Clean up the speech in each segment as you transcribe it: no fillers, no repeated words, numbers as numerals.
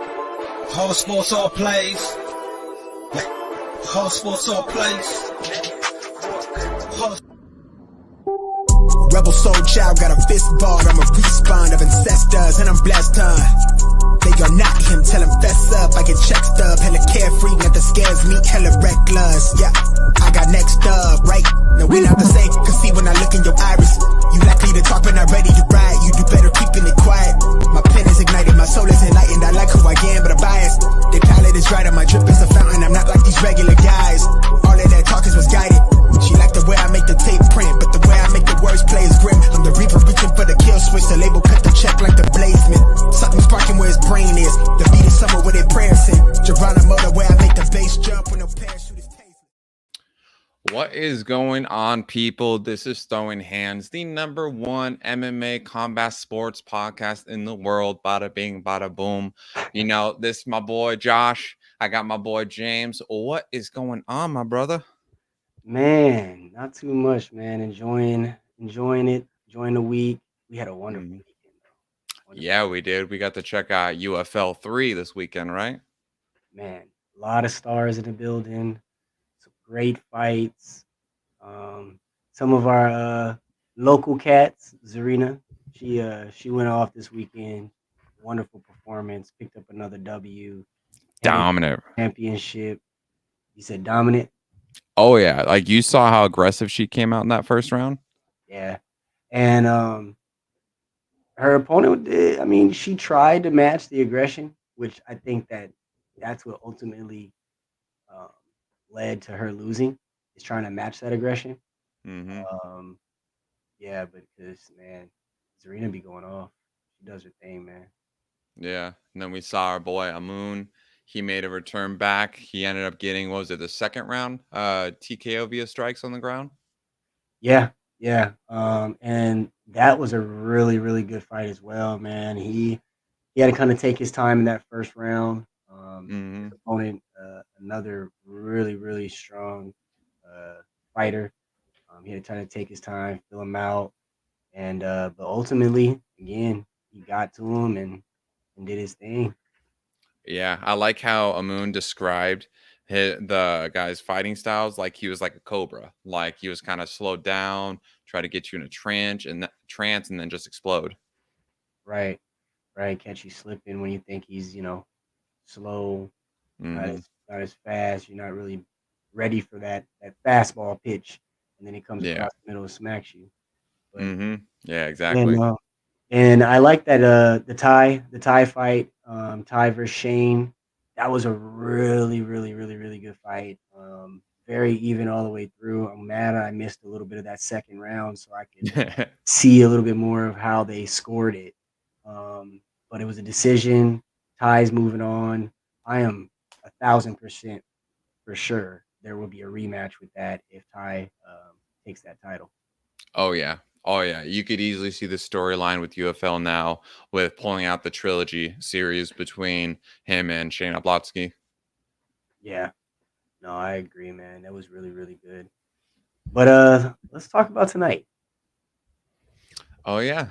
Whole sports all plays. Whole sports all plays. Rebel soul child got a fist ball. I'm a respawn of ancestors and I'm blessed, They are not him, tell him fess up. I get check stub, hella carefree, nothing scares me, hella reckless. Yeah, I got next up, right? No, we not the same, cause see when I look in your iris, you likely to talk but not ready to ride. You do better keeping it quiet. My pen is ignited, my soul is enlightened. I like who I am, but I'm biased. The palette is right, and my drip is a fountain. I'm not like these regular guys. All of that talk is misguided. She like the way I make the tape print, but the way I make the words play is grim. I'm the reaper reaching for the kill switch. The label cut the check like the bladesman. Something sparking where his brain is. The beat is somewhere where their prayers in. Geronimo, the way I make the bass jump when no parachute is tasted. What is going on, people? This is Throwing Hands, the number one MMA combat sports podcast in the world. Bada bing, bada boom. You know, this is my boy Josh. I got my boy James. What is going on, my brother? Man, not too much, man. Enjoying it, enjoying the week. We had a wonderful weekend, though. Yeah, we did. We got to check out UFL 3 this weekend, right? Man, a lot of stars in the building. Some great fights. Some of our local cats, Zarina, she went off this weekend. Wonderful performance. Picked up another W. Dominant Championship. You said dominant? Oh, yeah. Like, you saw how aggressive she came out in that first round? Yeah. And her opponent did, I mean, she tried to match the aggression, which I think that's what ultimately led to her losing, is trying to match that aggression. Yeah, but because, man, Zarina be going off. She does her thing, man. Yeah. And then we saw our boy Amun. He made a return back. He ended up getting, what was it, the second round? TKO via strikes on the ground? Yeah. And that was a really, really good fight as well, man. He had to kind of take his time in that first round. His opponent, another really, really strong fighter. He had to kind of take his time, fill him out, and but ultimately, again, he got to him and did his thing. Yeah, I like how Amun described the guy's fighting styles like he was like a cobra. Like he was kind of slowed down, try to get you in a trance and then just explode. Right. Catch you slipping when you think he's, slow, not as fast. You're not really ready for that fastball pitch, and then he comes across the middle and smacks you. But, Yeah, exactly. And I like that the Ty fight, Ty versus Shane. That was a really, really, really, really good fight. Very even all the way through. I'm mad I missed a little bit of that second round, so I could see a little bit more of how they scored it. But it was a decision. Ty's moving on. I am 1,000% for sure there will be a rematch with that if Ty takes that title. Oh yeah. You could easily see the storyline with UFL now with pulling out the trilogy series between him and Shane Oblotsky. Yeah. No, I agree, man. That was really, really good. But let's talk about tonight. Oh yeah.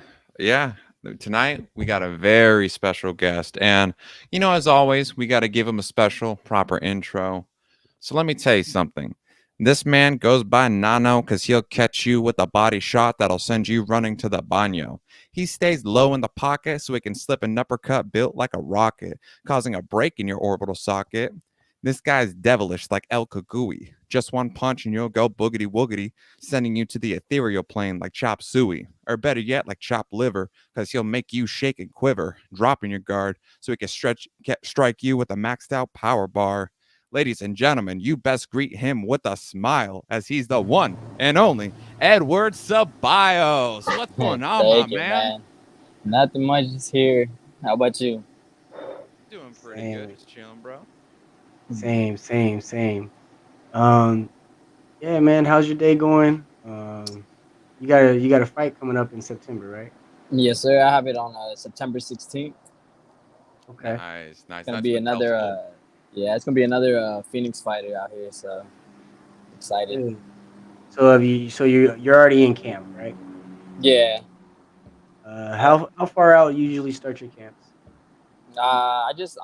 Tonight we got a very special guest, and as always, we got to give him a special proper intro. So let me tell you something. This man goes by Nano because he'll catch you with a body shot that'll send you running to the baño. He stays low in the pocket so he can slip an uppercut built like a rocket, causing a break in your orbital socket. This guy's devilish like El Kagui. Just one punch and you'll go boogity woogity, sending you to the ethereal plane like chop suey. Or better yet, like chop liver, because he'll make you shake and quiver, dropping your guard so he can strike you with a maxed out power bar. Ladies and gentlemen, you best greet him with a smile, as he's the one and only Edward Ceballos. What's going on, Thank my you, man? Nothing much is here. How about you? Doing pretty good. Just chilling, bro. Same. Yeah, man. How's your day going? You got a fight coming up in September, right? Yes, sir. I have it on September 16th. Okay. Nice. It's gonna be another. It's gonna be another Phoenix fighter out here. So excited. Good. So you're already in camp, right? Yeah. How far out you usually start your camps? I just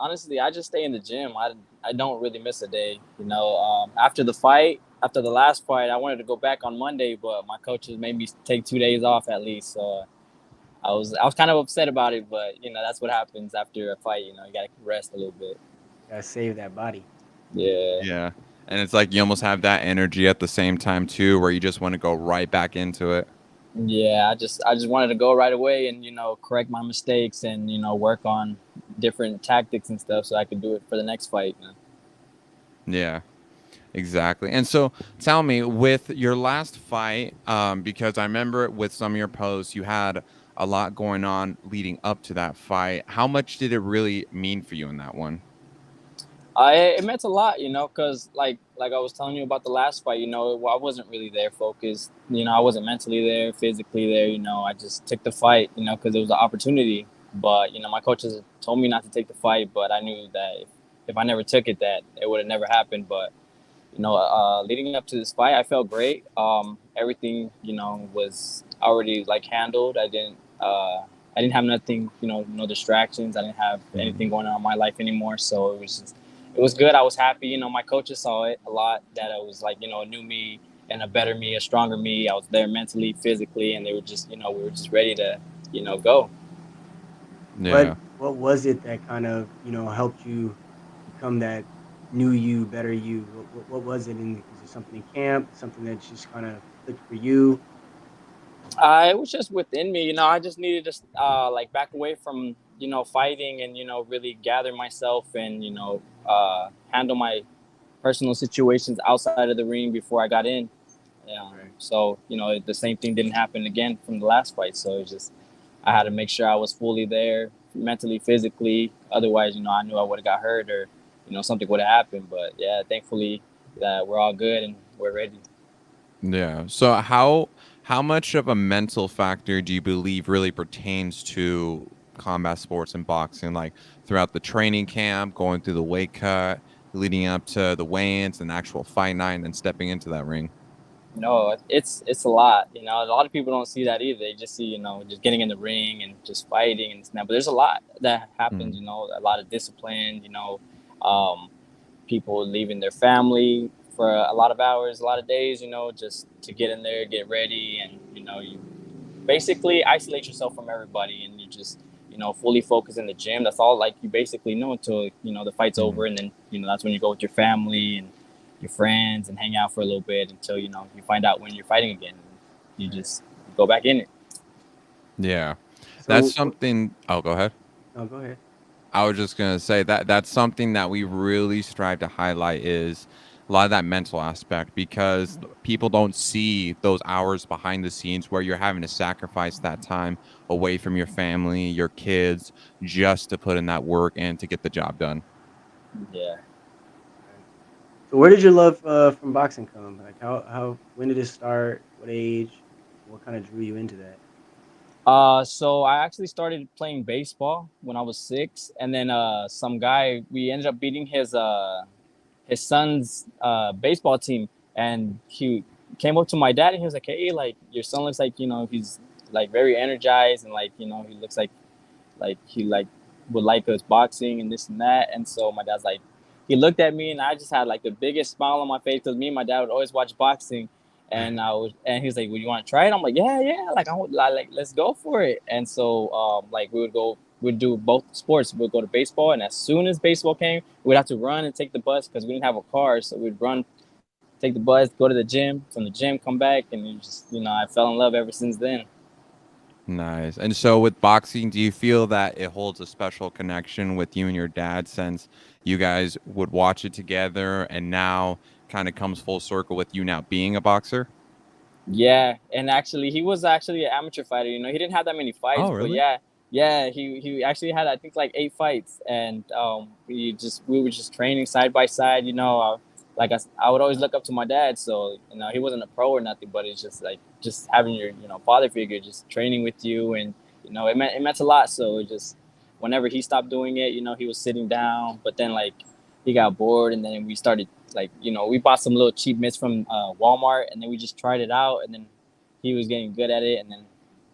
stay in the gym. I don't really miss a day. You know, after the last fight, I wanted to go back on Monday, but my coaches made me take 2 days off at least. So I was kind of upset about it, but you know that's what happens after a fight. You know, you gotta rest a little bit. Gotta save that body. Yeah, Yeah. And it's like you almost have that energy at the same time too, where you just want to go right back into it. yeah. I just wanted to go right away and you know correct my mistakes and you know work on different tactics and stuff so I could do it for the next fight. You know? Yeah. Exactly. And so tell me, with your last fight, because I remember with some of your posts, you had a lot going on leading up to that fight. How much did it really mean for you in that one? It meant a lot, you know, because like I was telling you about the last fight, you know, I wasn't really there focused. You know, I wasn't mentally there, physically there. You know, I just took the fight, you know, because it was an opportunity. But you know, my coaches told me not to take the fight, but I knew that if I never took it, that it would have never happened. But you know, leading up to this fight, I felt great. Everything, you know, was already like handled. I didn't have nothing, you know, no distractions. I didn't have anything going on in my life anymore. So it was good. I was happy. You know, my coaches saw it a lot that I was like, you know, a new me and a better me, a stronger me. I was there mentally, physically, and they were just, you know, we were just ready to, you know, go. Yeah. What was it that kind of helped you become that new you, better you? What was it? Is it something in camp? Something that just kind of clicked for you? It was just within me, you know. I just needed to like back away from you know fighting and you know really gather myself and you know handle my personal situations outside of the ring before I got in. Right. So you know the same thing didn't happen again from the last fight. So it's just I had to make sure I was fully there, mentally, physically. Otherwise, you know, I knew I would have got hurt or you know something would have happened. But yeah, thankfully that we're all good and we're ready. Yeah. So how much of a mental factor do you believe really pertains to combat sports and boxing, like throughout the training camp, going through the weight cut, leading up to the weigh-ins and actual fight night, and then stepping into that ring? No, it's a lot. You know, a lot of people don't see that either. They just see, you know, just getting in the ring and just fighting and snap. But there's a lot that happens. Mhm. You know, a lot of discipline. You know, um, people leaving their family for a lot of hours, a lot of days. You know, just to get in there, get ready, and you know, you basically isolate yourself from everybody, and you just you know fully focus in the gym. That's all like you basically know until you know the fight's Mhm. over, and then you know that's when you go with your family and your friends and hang out for a little bit until you know you find out when you're fighting again. You Right. just go back in it. Yeah. That's So, something. Oh, go ahead. no, go ahead. I was just gonna say that that's something that we really strive to highlight is a lot of that mental aspect because people don't see those hours behind the scenes where you're having to sacrifice that time away from your family, your kids, just to put in that work and to get the job done. Yeah. Right. So, where did your love from boxing come? Like, how when did it start? What age? What kind of drew you into that? So I actually started playing baseball when I was 6, and then some guy we ended up beating his son's baseball team, and he came up to my dad and he was like, "Hey, like your son looks like you know he's like very energized and like you know he looks like he like would like us boxing and this and that." And so my dad's like, he looked at me and I just had like the biggest smile on my face because me and my dad would always watch boxing. And he was like, "Would you want to try it?" I'm like, "Yeah, yeah, like I would like let's go for it." And so like we'd do both sports. We'd go to baseball, and as soon as baseball came, we'd have to run and take the bus because we didn't have a car. So we'd run, take the bus, go to the gym, from the gym, come back, and it just you know I fell in love ever since then. Nice. And so with boxing, do you feel that it holds a special connection with you and your dad since you guys would watch it together and now kind of comes full circle with you now being a boxer? Yeah, and actually, he was actually an amateur fighter. You know, he didn't have that many fights, Oh, but really? yeah, yeah, he actually had I think like 8 fights, and we were just training side by side. You know, I would always look up to my dad. So you know, he wasn't a pro or nothing, but it's just like just having your you know father figure just training with you, and you know it meant a lot. So it just whenever he stopped doing it, you know, he was sitting down, but then like he got bored, and then we started like you know we bought some little cheap mitts from Walmart, and then we just tried it out, and then he was getting good at it, and then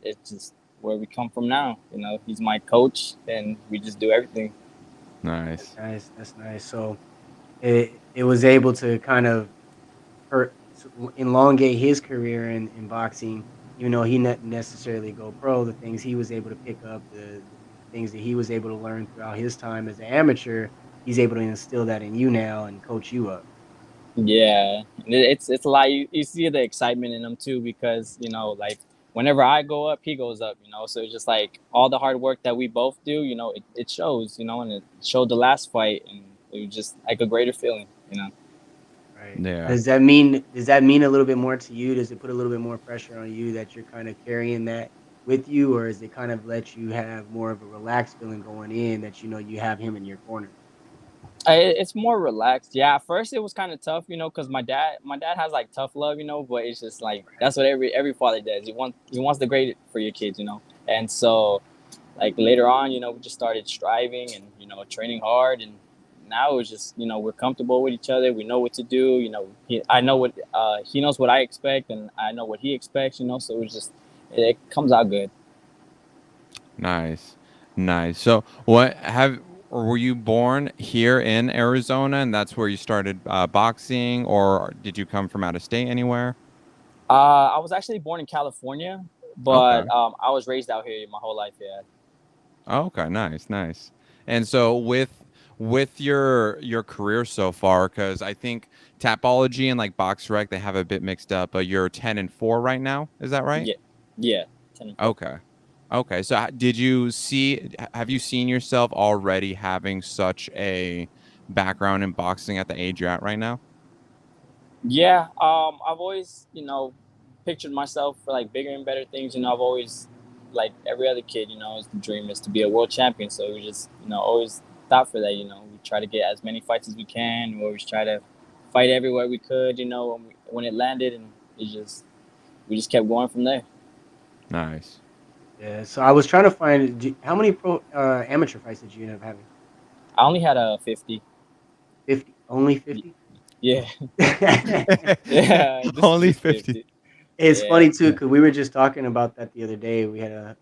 it's just where we come from now. You know, he's my coach, and we just do everything. Nice. That's nice. So it was able to kind of elongate his career in boxing, even though he not necessarily go pro. The things he was able to pick up, the things that he was able to learn throughout his time as an amateur, he's able to instill that in you now and coach you up. Yeah, it's a lot. You see the excitement in him too, because like whenever I go up, he goes up. So it's just like all the hard work that we both do. It shows. And it showed the last fight, and it was just like a greater feeling. Right. Yeah. Does that mean a little bit more to you? Does it put a little bit more pressure on you that you're kind of carrying that with you, or is it kind of let you have more of a relaxed feeling going in that you have him in your corner? It's more relaxed. Yeah, at first it was kind of tough, because my dad has like tough love, but it's just like that's what every father does. He wants the great for your kids. And so like later on, we just started striving and training hard, and now it's just we're comfortable with each other. We know what to do. I know what he knows what I expect, and I know what he expects. So it's just it comes out good. Nice. Nice. So, what have or were you born here in Arizona and that's where you started boxing, or did you come from out of state anywhere? I was actually born in California, Okay. but I was raised out here my whole life. Yeah. Okay, nice, nice. And so with your career so far, because I think Tapology and like BoxRec they have a bit mixed up, but you're 10-4 right now. Is that right? Yeah. Yeah. 10-4. Okay. Okay. So did you see have you seen yourself already having such a background in boxing at the age you're at right now? Yeah, I've always, pictured myself for like bigger and better things. I've always, like every other kid, is the dream is to be a world champion. So we just, always thought for that. We try to get as many fights as we can. We always try to fight everywhere we could. When it landed, and it just we just kept going from there. Nice. Yeah. So I was trying to find how many pro amateur fights did you end up having? I only had a 50. 50. Only Y- 50? Yeah, yeah, Only just 50. 50. It's Yeah, funny too because we were just talking about that the other day. We had an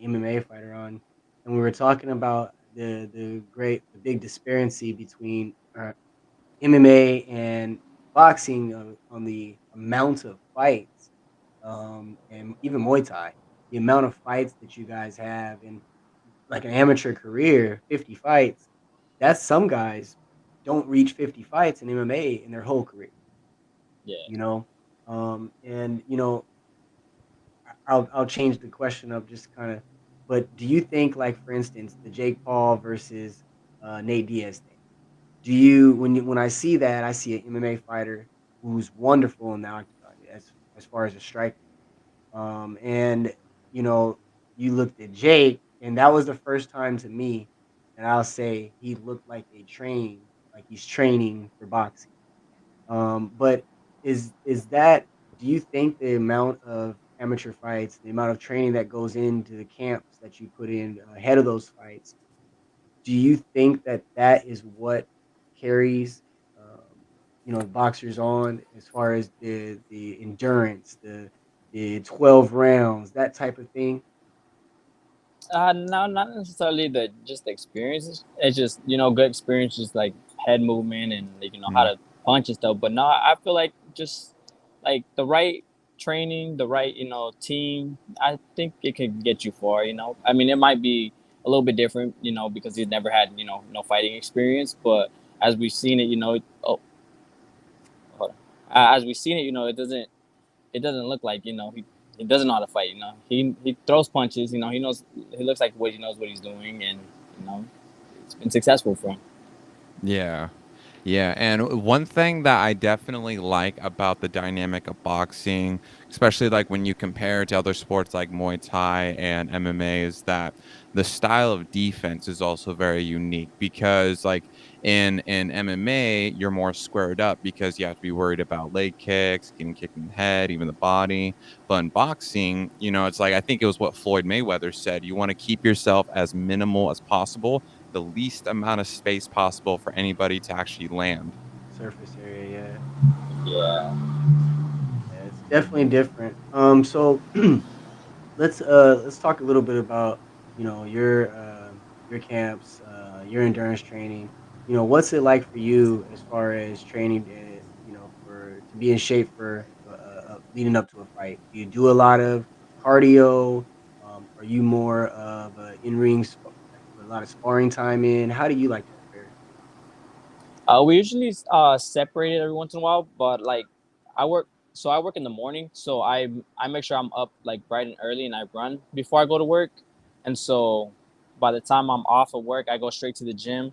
MMA fighter on, and we were talking about the big disparity between MMA and boxing on the amount of fights, and even Muay Thai, the amount of fights that you guys have in like an amateur career, 50 fights. That's some guys don't reach 50 fights in MMA in their whole career, yeah. you know. And I'll change the question up just kind of. But do you think, like for instance, the Jake Paul versus Nate Diaz thing? When I see that, I see an MMA fighter who's wonderful in the octagon as far as a striker. And you know, you looked at Jake, and that was the first time to me that I'll say he looked like he's training for boxing. But is that do you think the amount of amateur fights, the amount of training that goes into the camps that you put in ahead of those fights, do you think that that is what carries, boxers on as far as the endurance, the 12 rounds, that type of thing? No, not necessarily the just the experiences. It's just good experiences like head movement and like, how Mm, to punch and stuff. But no, I feel like just like the right training, the right team. I think it could get you far. I mean, it might be a little bit different, because he's never had no fighting experience. But as we've seen it, oh, hold on. As we've seen it, it doesn't look like he doesn't know how to fight. He throws punches. He knows he looks like what he knows what he's doing, and you know it's been successful for him. yeah. Yeah, and one thing that I definitely like about the dynamic of boxing, especially like when you compare it to other sports like Muay Thai and MMA, is that the style of defense is also very unique because like in MMA, you're more squared up because you have to be worried about leg kicks, getting kicked in the head, even the body. But in boxing, it's like I think it was what Floyd Mayweather said, you want to keep yourself as minimal as possible, the least amount of space possible for anybody to actually land. Surface area, Yeah. yeah, it's definitely different. So let's talk a little bit about your camps, your endurance training. What's it like for you as far as training? For to be in shape for leading up to a fight. Do you do a lot of cardio? Are you more of a in ring, like put a lot of sparring time in? How do you like to prepare? We usually separate it every once in a while, but like I work, so I work in the morning, so I make sure I'm up like bright and early, and I run before I go to work, and so by the time I'm off of work, I go straight to the gym,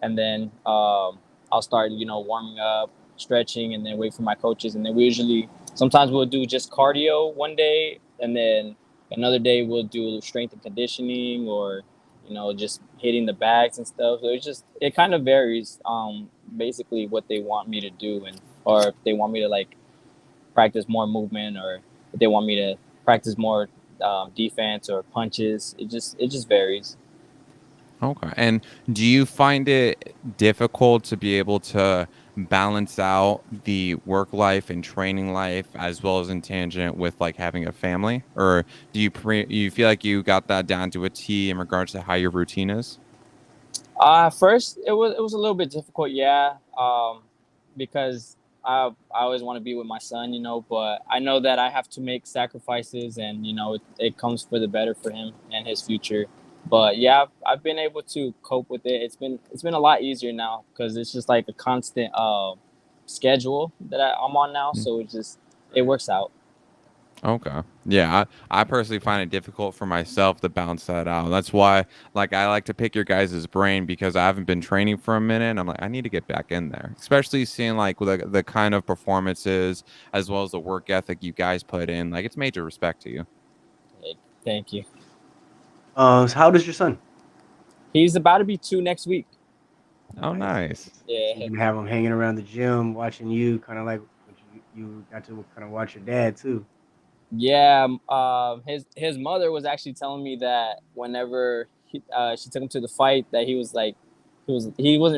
and then I'll start warming up, stretching, and then wait for my coaches, and then we usually sometimes we'll do just cardio one day, and then another day we'll do strength and conditioning or just hitting the bags and stuff. So it kind of varies basically what they want me to do, and or if they want me to like practice more movement, or if they want me to practice more defense or punches. It just varies. Okay. And do you find it difficult to be able to balance out the work life and training life as well as in tangent with like having a family? Or do you feel like you got that down to a T in regards to how your routine is? First it was a little bit difficult, yeah, because I always want to be with my son, but I know that I have to make sacrifices, and it comes for the better for him and his future. But yeah, I've been able to cope with it. It's been a lot easier now because it's just like a constant schedule that I'm on now, so it Right. works out. Okay. Yeah, I personally find it difficult for myself to balance that out. That's why, like, I like to pick your guys' brain because I haven't been training for a minute. And I'm like, I need to get back in there, especially seeing like the kind of performances as well as the work ethic you guys put in. Like, it's major respect to you. Like, thank you. So how old is your son? He's about to be 2 next week. Oh, Nice. nice. So Yeah. you can have him hanging around the gym, watching you, kind of like what you got to kind of watch your dad too. Yeah, his mother was actually telling me that whenever she took him to the fight, that he wasn't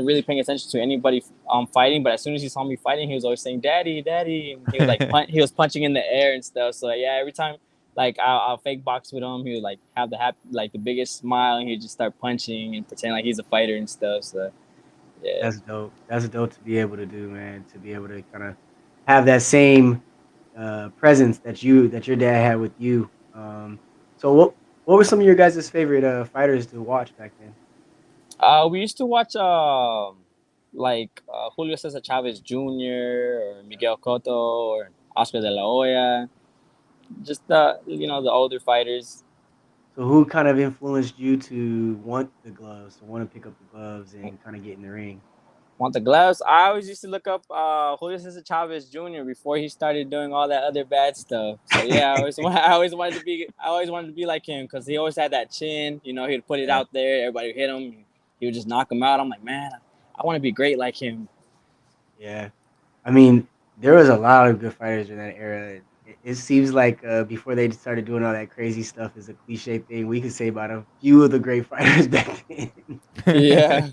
really paying attention to anybody fighting, but as soon as he saw me fighting, he was always saying "Daddy, Daddy," and he was like he was punching in the air and stuff. So yeah, every time like I'll fake box with him, he would like have the biggest smile, and he'd just start punching and pretend like he's a fighter and stuff. So yeah. That's dope. That's dope to be able to do, man. To be able to kind of have that same presence that your dad had with you. So what were some of your guys' favorite fighters to watch back then? We used to watch like Julio Cesar Chavez Jr. or Miguel Cotto or Oscar de la Hoya, just the older fighters. So who kind of influenced you to want the gloves, to want to pick up the gloves and kind of get in the ring? Want the gloves? I always used to look up Julio Cesar Chavez Jr. before he started doing all that other bad stuff. So yeah, I always wanted to be like him because he always had that chin. He'd put it Yeah, out there, everybody would hit him, he would just knock him out. I'm like, man, I want to be great like him. yeah. I mean, there was a lot of good fighters in that era. It seems like before they started doing all that crazy stuff is a cliche thing. We could say about a few of the great fighters back then. Yeah.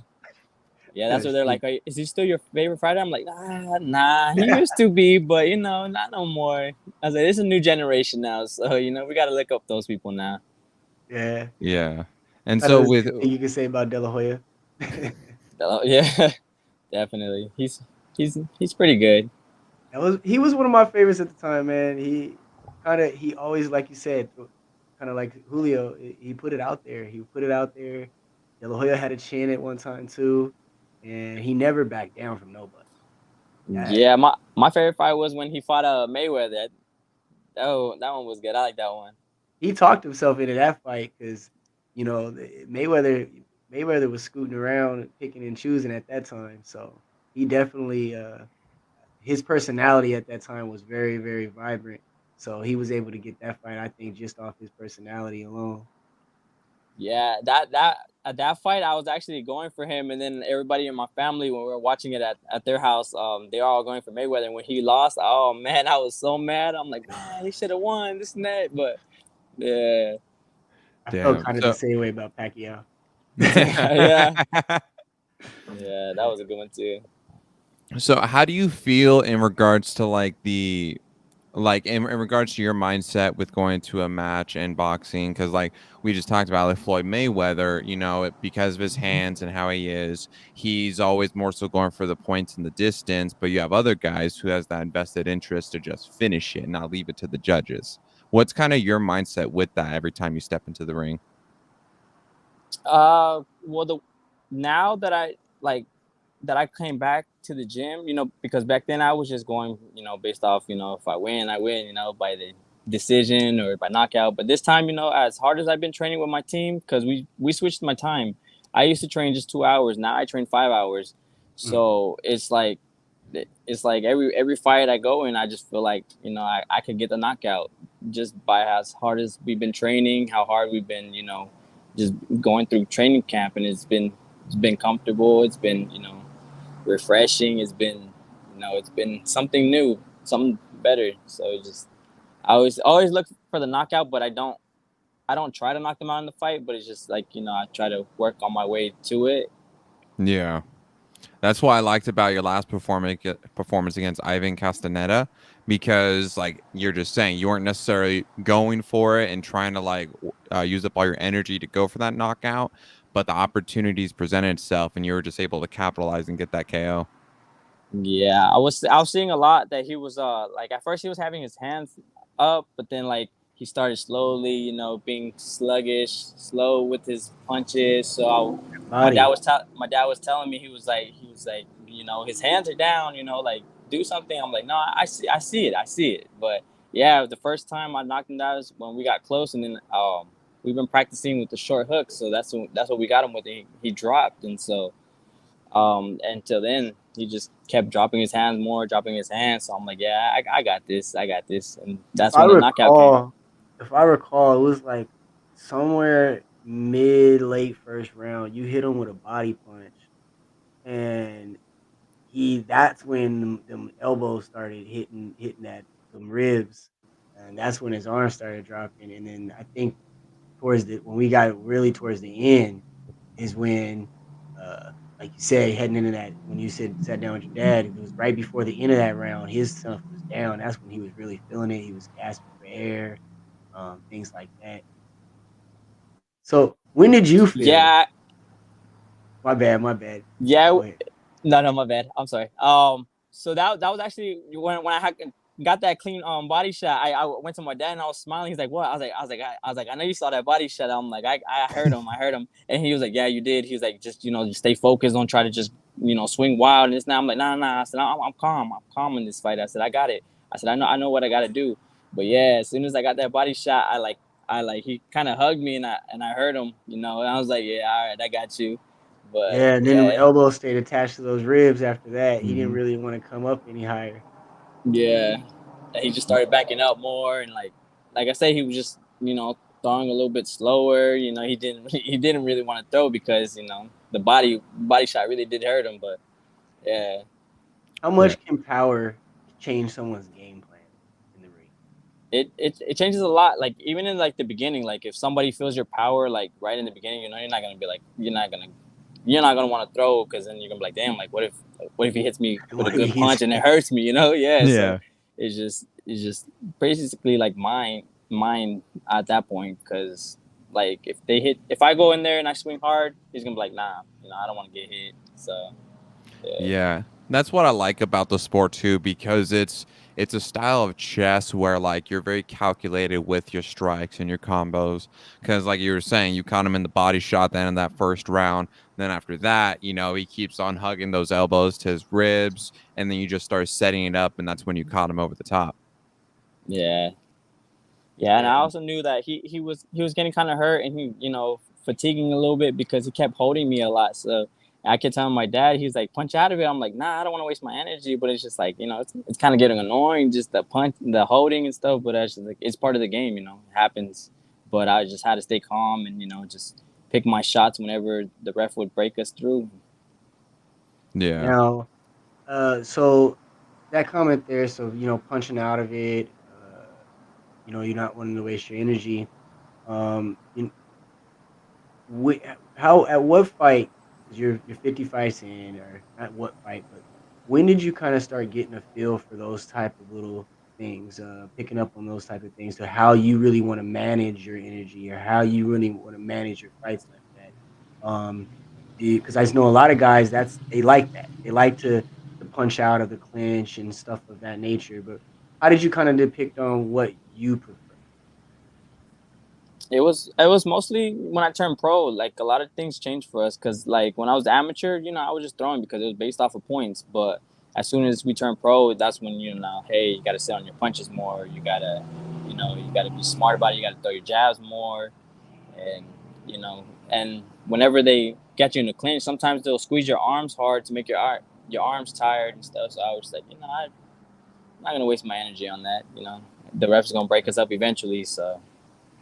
Yeah, that's what they're Shoot. like. Is he still your favorite fighter? I'm like, nah. He used to be, but not no more. I was like, it's a new generation now, so we got to look up those people now. Yeah. Yeah. And Kind of so the with same thing you can say about De La Hoya. Oh, yeah, definitely. He's pretty good. He was one of my favorites at the time, man. He always, like you said, kind of like Julio. He put it out there. He put it out there. De La Hoya had a chin at one time too, and he never backed down from nobody. That, Yeah, my favorite fight was when he fought Mayweather. That one was good. I like that one. he talked himself into that fight because Mayweather was scooting around, picking and choosing at that time. So he definitely his personality at that time was very, very vibrant. So he was able to get that fight, I think, just off his personality alone. Yeah, that at that fight, I was actually going for him, and then everybody in my family, when we were watching it at their house, they were all going for Mayweather. And when he lost, oh man, I was so mad. I'm like, man, he should have won this and that. But yeah, I felt damn. kind of the So same way about Pacquiao. yeah, yeah, that was a good one too. so how do you feel in regards to like the like in regards to your mindset with going to a match and boxing, because like we just talked about, like Floyd Mayweather, because of his hands and how he is, he's always more so going for the points and the distance. But you have other guys who has that invested interest to just finish it and not leave it to the judges. What's kind of your mindset with that every time you step into the ring? Well, now that I came back to the gym, because back then I was just going, based off, if I win, I win, by the decision or by knockout. But this time, as hard as I've been training with my team, because we switched my time. I used to train just 2 hours. Now I train 5 hours. Mm. So it's like every fight I go in, I just feel like I could get the knockout just by as hard as we've been training, how hard we've been, just going through training camp, and it's been comfortable. It's been refreshing. It's been something new, something better. So I always look for the knockout, but I don't try to knock them out in the fight. But it's just like I try to work on my way to it. Yeah. That's what I liked about your last performance against Ivan Castaneda, because like you're just saying, you weren't necessarily going for it and trying to like use up all your energy to go for that knockout, but the opportunities presented itself and you were just able to capitalize and get that KO. Yeah, I was seeing a lot that he was like at first he was having his hands up, but then like he started slowly, being sluggish, slow with his punches. So Body. my dad was telling me he was like his hands are down, like do something. I'm like no, I see it. But yeah, the first time I knocked him down was when we got close, and then we've been practicing with the short hook, so that's what we got him with. He dropped, and so. Until then, he just kept dropping his hands more, dropping his hands. So I'm like, yeah, I got this, and If that's I when the knockout came. recall, if I recall, it was like somewhere mid late first round. You hit him with a body punch, and that's when them elbows started hitting at them ribs, and that's when his arm started dropping. And then I think when we got really towards the end is when, like you said, heading into that, when you said sat down with your dad, it was right before the end of that round. His stuff was down. That's when he was really feeling it. He was gasping for air, things like that. So when did you feel? Yeah, My bad, my bad. yeah. Go ahead. No, my bad. I'm sorry. So that was actually when got that clean body shot. I went to my dad and I was smiling. He's like, "What?" I was like, "I know you saw that body shot." I'm like, "I heard him," and he was like, "Yeah, you did." He was like, "Just stay focused. Don't try to just swing wild and this now." I'm like, "Nah." I said, "I'm calm. I'm calm in this fight." I said, "I got it." I said, "I know what I got to do." But yeah, as soon as I got that body shot, I he kind of hugged me, and I heard him, and I was like, "Yeah, all right, I got you." But Yeah, and then them yeah, elbows stayed attached to those ribs after that. He didn't Mhm. really want to come up any higher. yeah. And he just started backing up more, and like I say, he was just throwing a little bit slower. He didn't really want to throw because the body shot really did hurt him. But yeah, How Yeah. much can power change someone's game plan in the ring? it changes a lot. Like even in like the beginning, like if somebody feels your power like right in the beginning, you're not gonna be like you're not gonna want to throw, because then you're gonna be like, damn, like what if he hits me with a What good he's punch and it hurts me, Yeah, so Yeah. it's just basically like mine at that point, because like if I go in there and I swing hard, he's gonna be like, nah, I don't want to get hit. So yeah. Yeah. That's what I like about the sport too, because it's a style of chess where like you're very calculated with your strikes and your combos. Because like you were saying, you caught him in the body shot then in that first round. Then after that, he keeps on hugging those elbows to his ribs, and then you just start setting it up, and that's when you caught him over the top. Yeah. Yeah, and Yeah. I also knew that he was getting kind of hurt, and he fatiguing a little bit because he kept holding me a lot. So I kept telling my dad, he's like, punch out of it. I'm like, nah, I don't want to waste my energy, but it's just like it's kind of getting annoying, just the punch, the holding and stuff. But that's just like it's part of the game, it happens. But I just had to stay calm and just pick my shots whenever the ref would break us through. Yeah. Now, so that comment there, so punching out of it, you're not wanting to waste your energy. In how at what fight? Because you're 50 fights in, or not what fight, but when did you kind of start getting a feel for those type of little things, picking up on those type of things, to how you really want to manage your energy or how you really want to manage your fights like that. Because I just know a lot of guys they like that. They like to punch out of the clinch and stuff of that nature. But how did you kind of depict on what you prefer? It was mostly when I turned pro. Like a lot of things changed for us because like when I was amateur, I was just throwing because it was based off of points. But as soon as we turned pro, that's when hey, you got to sit on your punches more. You gotta be smart about it. You got to throw your jabs more, and and whenever they get you in the clinch, sometimes they'll squeeze your arms hard to make your arms tired and stuff. So I was like, I'm not gonna waste my energy on that. The ref's gonna break us up eventually, so.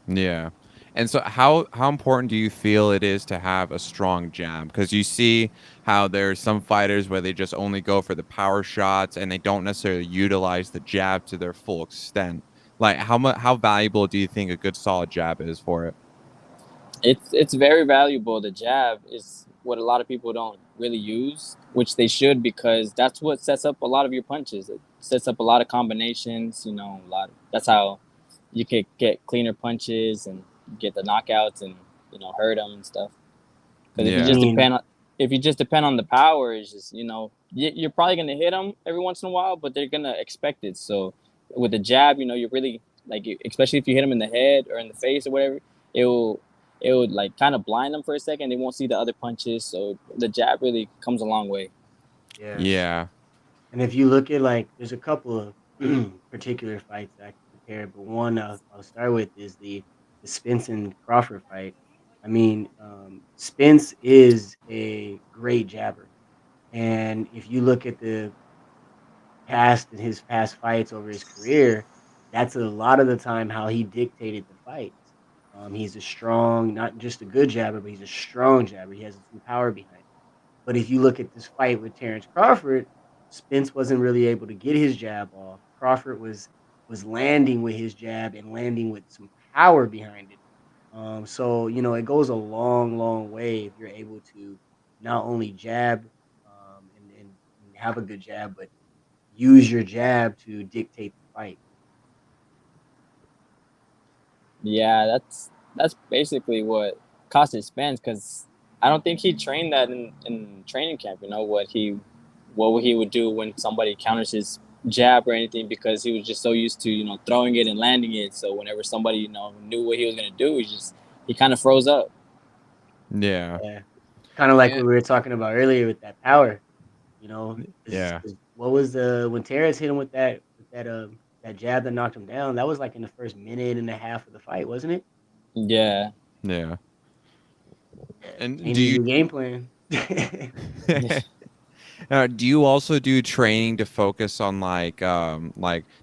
Yeah. And so how important do you feel it is to have a strong jab? Because you see how there's some fighters where they just only go for the power shots and they don't necessarily utilize the jab to their full extent. Like how valuable do you think a good solid jab is for it? It's very valuable. The jab is what a lot of people don't really use, which they should, because that's what sets up a lot of your punches. It sets up a lot of combinations. That's how you could get cleaner punches and get the knockouts and hurt them and stuff. Because I Yeah. mean, if you just depend on the power, it's just you're probably gonna hit them every once in a while, but they're gonna expect it. So with the jab, you're really like, especially if you hit them in the head or in the face or whatever, it will it would like kind of blind them for a second. They won't see the other punches. So the jab really comes a long way. yeah. Yeah. And if you look at like, there's a couple of particular fights that I can compare, but one I'll start with is the Spence and Crawford fight. I mean, Spence is a great jabber, and if you look at his past fights over his career, that's a lot of the time how he dictated the fights. He's a strong, not just a good jabber, but he's a strong jabber. He has some power behind him. But if you look at this fight with Terrence Crawford, Spence wasn't really able to get his jab off. Crawford was landing with his jab and landing with some power behind it. So it goes a long, long way if you're able to not only jab and have a good jab, but use your jab to dictate the fight. Yeah, that's basically what Costas Spence, because I don't think he trained that in training camp. What he would do when somebody counters his jab or anything, because he was just so used to throwing it and landing it. So whenever somebody knew what he was gonna do, he kind of froze up. Yeah. Yeah, kind of like Yeah. what we were talking about earlier with that power. You know, Yeah. what was the when Terrence hit him with that jab that knocked him down? That was like in the first minute and a half of the fight, wasn't it? Yeah. Yeah. Yeah, And do changing you your game plan. Do you also do training to focus on like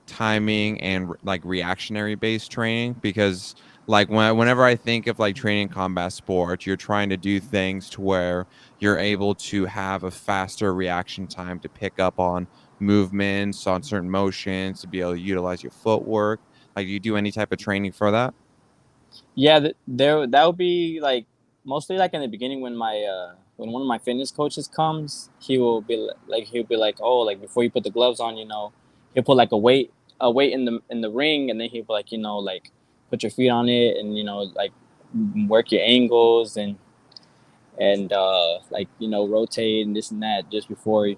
timing and like reactionary based training? Because like whenever I think of like training combat sports, you're trying to do things to where you're able to have a faster reaction time to pick up on movements, on certain motions, to be able to utilize your footwork. Like, do you do any type of training for that? Yeah, that would be like mostly like in the beginning when one of my fitness coaches comes, he'll be like, oh, like before you put the gloves on, he'll put like a weight in the ring, and then he'll be like, like put your feet on it, and like work your angles and like rotate and this and that just before we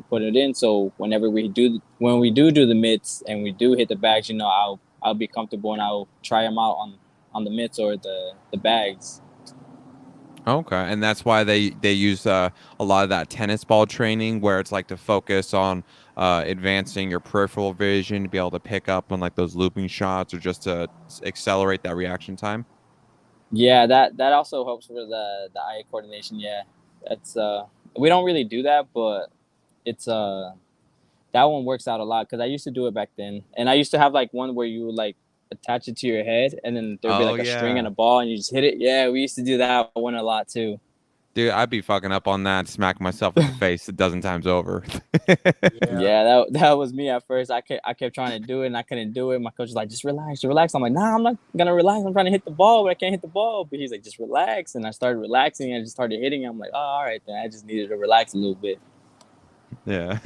put it in. So when we do the mitts and we do hit the bags, I'll be comfortable and I'll try them out on the mitts or the bags. Okay, and that's why they use a lot of that tennis ball training, where it's like to focus on advancing your peripheral vision to be able to pick up on like those looping shots, or just to accelerate that reaction time. Yeah, that also helps for the eye coordination. Yeah, that's we don't really do that, but it's that one works out a lot because I used to do it back then, and I used to have like one where you would like attach it to your head, and then there'd be Oh like a string and yeah, a ball, and you just hit it. Yeah, we used to do that one a lot too. dude, I'd be fucking up on that, smack myself in the face a dozen times over. Yeah, Yeah, that was me at first. I kept trying to do it and I couldn't do it. My coach was like, "Just relax, just relax." I'm like, "Nah, I'm not gonna relax. I'm trying to hit the ball, but I can't hit the ball." But he's like, "Just relax," and I started relaxing and I just started hitting. I'm like, "Oh, all right, then." I just needed to relax a little bit. Yeah.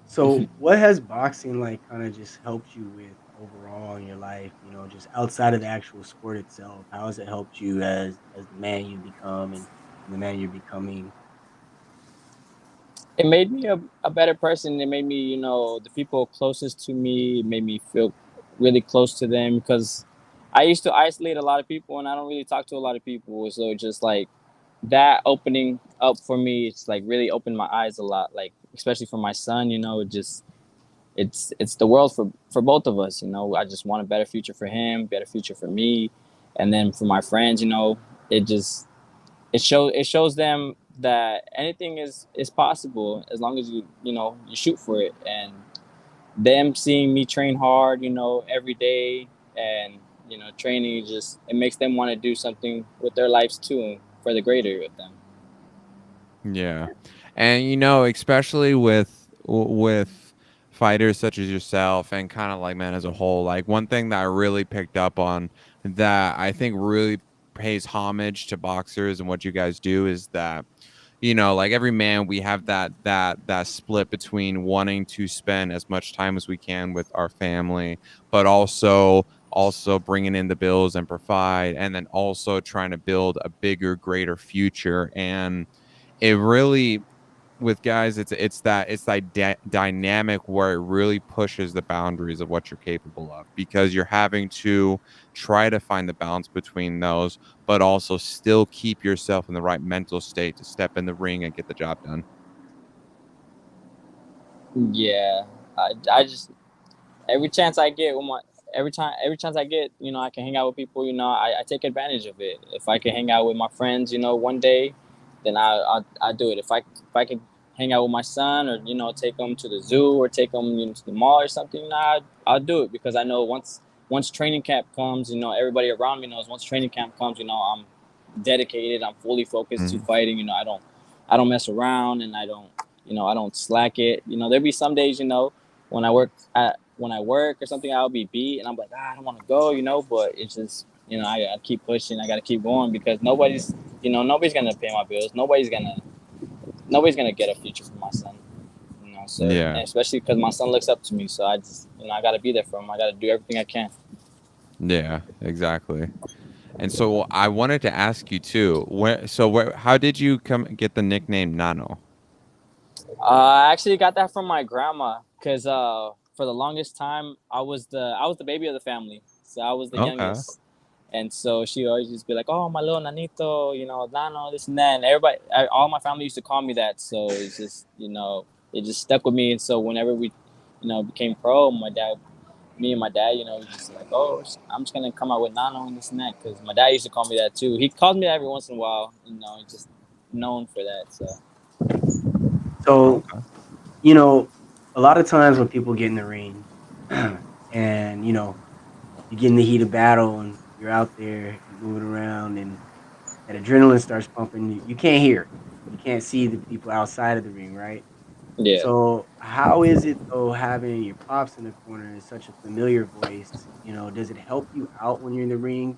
So, what has boxing like kind of just helped you with overall in your life? You know, just outside of the actual sport itself, how has it helped you as the man you become and the man you're becoming? It made me a better person. It made me, the people closest to me, it made me feel really close to them because I used to isolate a lot of people and I don't really talk to a lot of people. So just like that opening up for me, it's like really opened my eyes a lot. Like especially for my son, it just it's the world for both of us. I just want a better future for him, better future for me, and then for my friends. It just it shows them that anything is possible as long as you shoot for it. And them seeing me train hard, every day, and training, just it makes them want to do something with their lives too for the greater of them. Yeah. And especially with fighters such as yourself and kind of like man as a whole, like one thing that I really picked up on that I think really pays homage to boxers and what you guys do is that like every man we have that split between wanting to spend as much time as we can with our family, but also bringing in the bills and provide, and then also trying to build a bigger, greater future. And it really with guys it's that dynamic where it really pushes the boundaries of what you're capable of, because you're having to try to find the balance between those, but also still keep yourself in the right mental state to step in the ring and get the job done. Yeah, I just every chance I get with my every chance I get, I can hang out with people. I take advantage of it. If I can hang out with my friends, one day, then I do it. If I can hang out with my son, or take him to the zoo, or take him to the mall or something, I'll do it, because I know once training camp comes, everybody around me knows once training camp comes, I'm dedicated. I'm fully focused to Mhm. fighting. I don't mess around, and I don't slack it. There'll be some days, when I work or something, I'll be beat and I'm like, I don't want to go, but it's just, I keep pushing. I got to keep going, because nobody's going to pay my bills. Nobody's going to get a future for my son, so, and Yeah. especially because my son looks up to me. So I just, I got to be there for him. I got to do everything I can. Yeah, exactly. And so I wanted to ask you too, how did you come get the nickname Nano? I actually got that from my grandma, because for the longest time I was the baby of the family, so I was the Okay. youngest. And so she always just be like, "Oh, my little nanito, Nano, this and that." And all my family used to call me that. So it's just, it just stuck with me. And so whenever we, became pro, me and my dad, we just like, "Oh, I'm just gonna come out with Nano and this and that," because my dad used to call me that too. He calls me that every once in a while, just known for that. So So, Okay. you know, a lot of times when people get in the ring, and you get in the heat of battle and you're out there, you're moving around, and that adrenaline starts pumping. You can't hear, you can't see the people outside of the ring, right? yeah. So, how is it though having your pops in the corner is such a familiar voice? Does it help you out when you're in the ring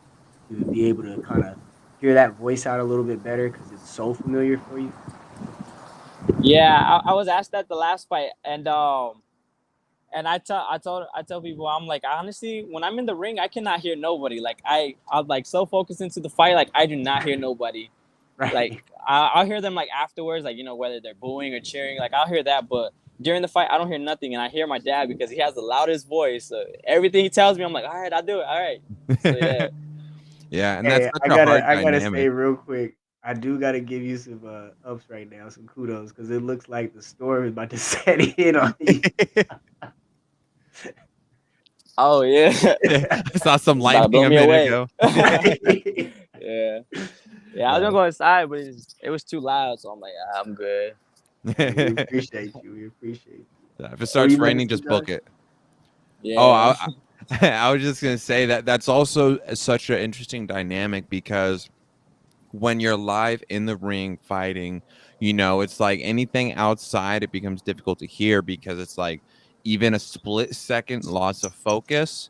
to be able to kind of hear that voice out a little bit better because it's so familiar for you? Yeah, I was asked that the last fight, and I tell people, I'm like, honestly, when I'm in the ring, I cannot hear nobody. Like I'm like so focused into the fight, like I do not hear nobody. Like Right. I'll hear them like afterwards, like whether they're booing or cheering, like I'll hear that, but during the fight, I don't hear nothing, and I hear my dad because he has the loudest voice. So everything he tells me, I'm like, all right, I'll do it, all right. So yeah, Yeah, and that's Hey, such I a gotta hard I gotta say dynamic. real quick, I do gotta give you some ups right now, some kudos, because it looks like the storm is about to set in on you. oh yeah, I saw some it's about to lightning blow a me minute away. ago. Right. Yeah, yeah, I was gonna go inside, but it was too loud, so I'm like, I'm good. Hey, we appreciate you. We appreciate you. If it What were starts you about to raining, say, just book Josh? it. Oh, Yeah, I was just gonna say that's also such an interesting dynamic because when you're live in the ring fighting, it's like anything outside, it becomes difficult to hear because it's like even a split second loss of focus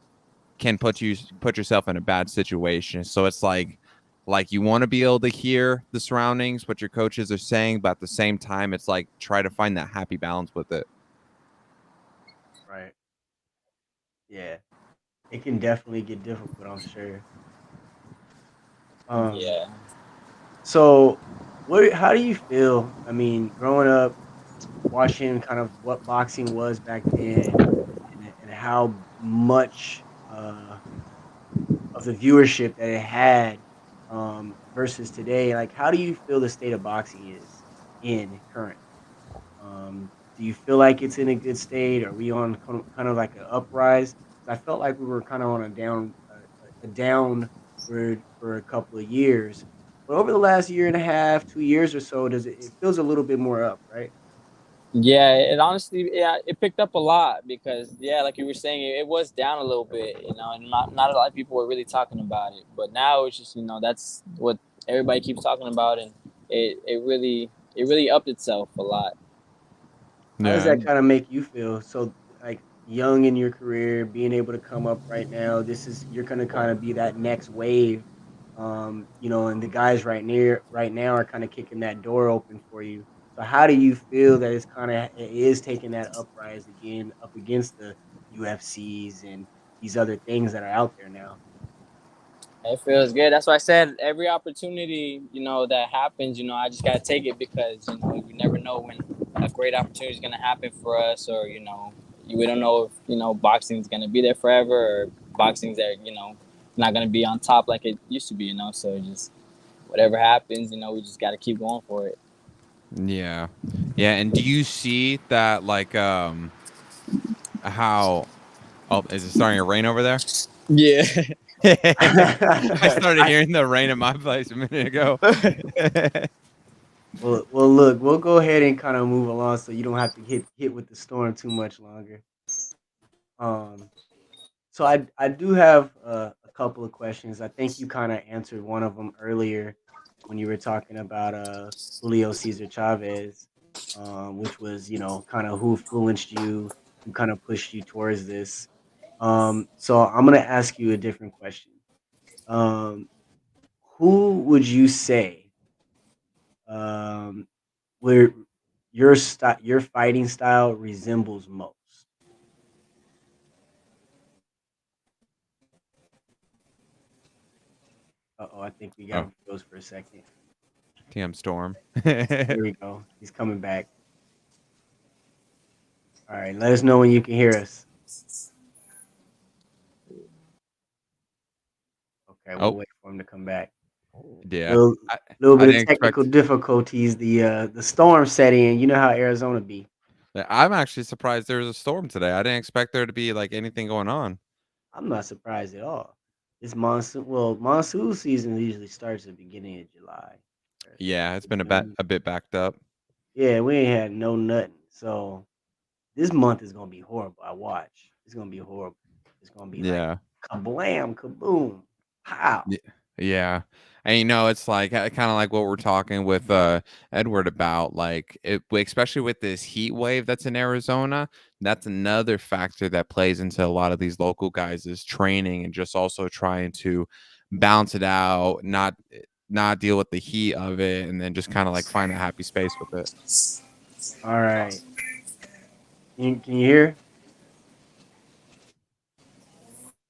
can put yourself in a bad situation. So it's like like you want to be able to hear the surroundings, what your coaches are saying, but at the same time, it's like try to find that happy balance with it. Right. Yeah. It can definitely get difficult, I'm sure. Yeah. So how do you feel? I mean, growing up, watching kind of what boxing was back then and how much of the viewership that it had versus today, like how do you feel the state of boxing is in currently? Do you feel like it's in a good state? Are we on kind of like an uprise? 'Cause I felt like we were kind of on a downward for a couple of years, but over the last year and a half, 2 years or so, it feels a little bit more up, right? Yeah, it honestly, yeah, it picked up a lot because, yeah, like you were saying, it was down a little bit, and not a lot of people were really talking about it. But now it's just, that's what everybody keeps talking about, and it really upped itself a lot. How does Yeah. that kind of make you feel? So, like young in your career, being able to come up right now, you're gonna kind of be that next wave, and the guys right now are kind of kicking that door open for you. So, how do you feel that it is taking that uprise again up against the UFCs and these other things that are out there now? It feels good. That's why I said every opportunity, that happens, I just gotta take it because, you never know when a great opportunity is gonna happen for us, or we don't know if boxing is gonna be there forever, or boxing's there, not gonna be on top like it used to be, So just whatever happens, we just gotta keep going for it. Yeah. Yeah. And do you see that like how is it starting to rain over there? Yeah. I started hearing the rain in my place a minute ago. Well, look, we'll go ahead and kind of move along so you don't have to hit with the storm too much longer. Um, So I do have a couple of questions. I think you kind of answered one of them earlier when you were talking about Julio Cesar Chavez, which was kind of who influenced you, who kind of pushed you towards this. So I'm gonna ask you a different question. Um, who would you say um, where your fighting style resembles most? Oh, I think we got Oh, him froze for a second. TM Storm. Here we go. He's coming back. All right, let us know when you can hear us. Okay, we'll Oh, wait for him to come back. yeah. Little I, little I bit didn't of technical expect. difficulties. The storm set in. You know how Arizona be. I'm actually surprised there was a storm today. I didn't expect there to be like anything going on. I'm not surprised at all. It's monsoon. Well, monsoon season usually starts at the beginning of July. Yeah, it's been a bit backed up. Yeah, we ain't had no nothing. So this month is gonna be horrible. I watch. It's gonna be horrible. It's gonna be like Yeah. kablam, kaboom, pow. Y yeah, and, it's like, kinda like what we're talking with, Edward about, like, especially with this heat wave that's in Arizona, that's another factor that plays into a lot of these local guys' training and just also trying to balance it out, not deal with the heat of it, and then just kinda, like, find a happy space with it. All right. Can you hear?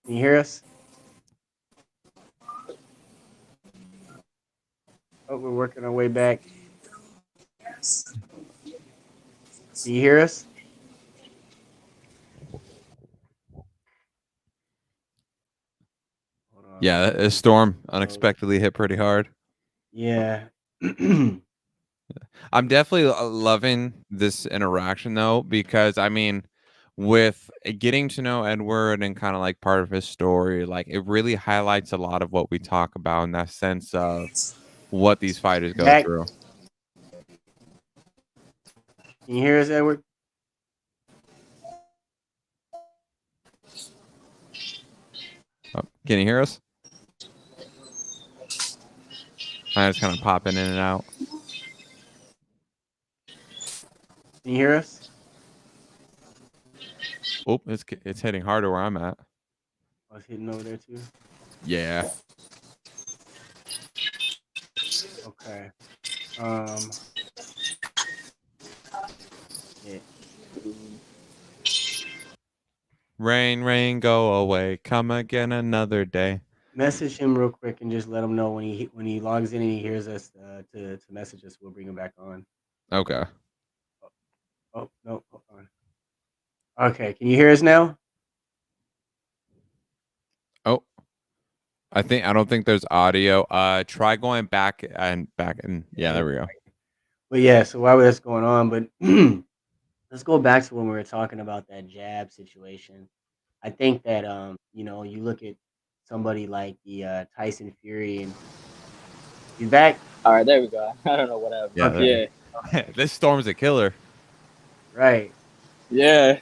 Can you hear us? Oh, we're working our way back. Can you hear us? Hold on. Yeah, a storm Oh, unexpectedly hit pretty hard. yeah. I'm definitely loving this interaction though, because I mean, with getting to know Edward and kind of like part of his story, like it really highlights a lot of what we talk about in that sense of what these fighters go Back. through. Can you hear us, Edward? Oh, can you hear us? I was kind of popping in and out. Can you hear us? Oh, it's hitting harder where I'm at. I was hitting over there too. Yeah. Okay. Um. Yeah. Rain, rain, go away. Come again another day. Message him real quick and just let him know when he logs in and he hears us to message us. We'll bring him back on. Okay. Oh no, hold on. Okay, can you hear us now? Oh, I don't think there's audio. Try going back and yeah, there we go. But yeah, so while that's going on, but let's go back to when we were talking about that jab situation. I think that you look at somebody like the Tyson Fury and he's back. All right, there we go. I don't know what happened. Yeah, Okay, Yeah, this storm's a killer. right. yeah.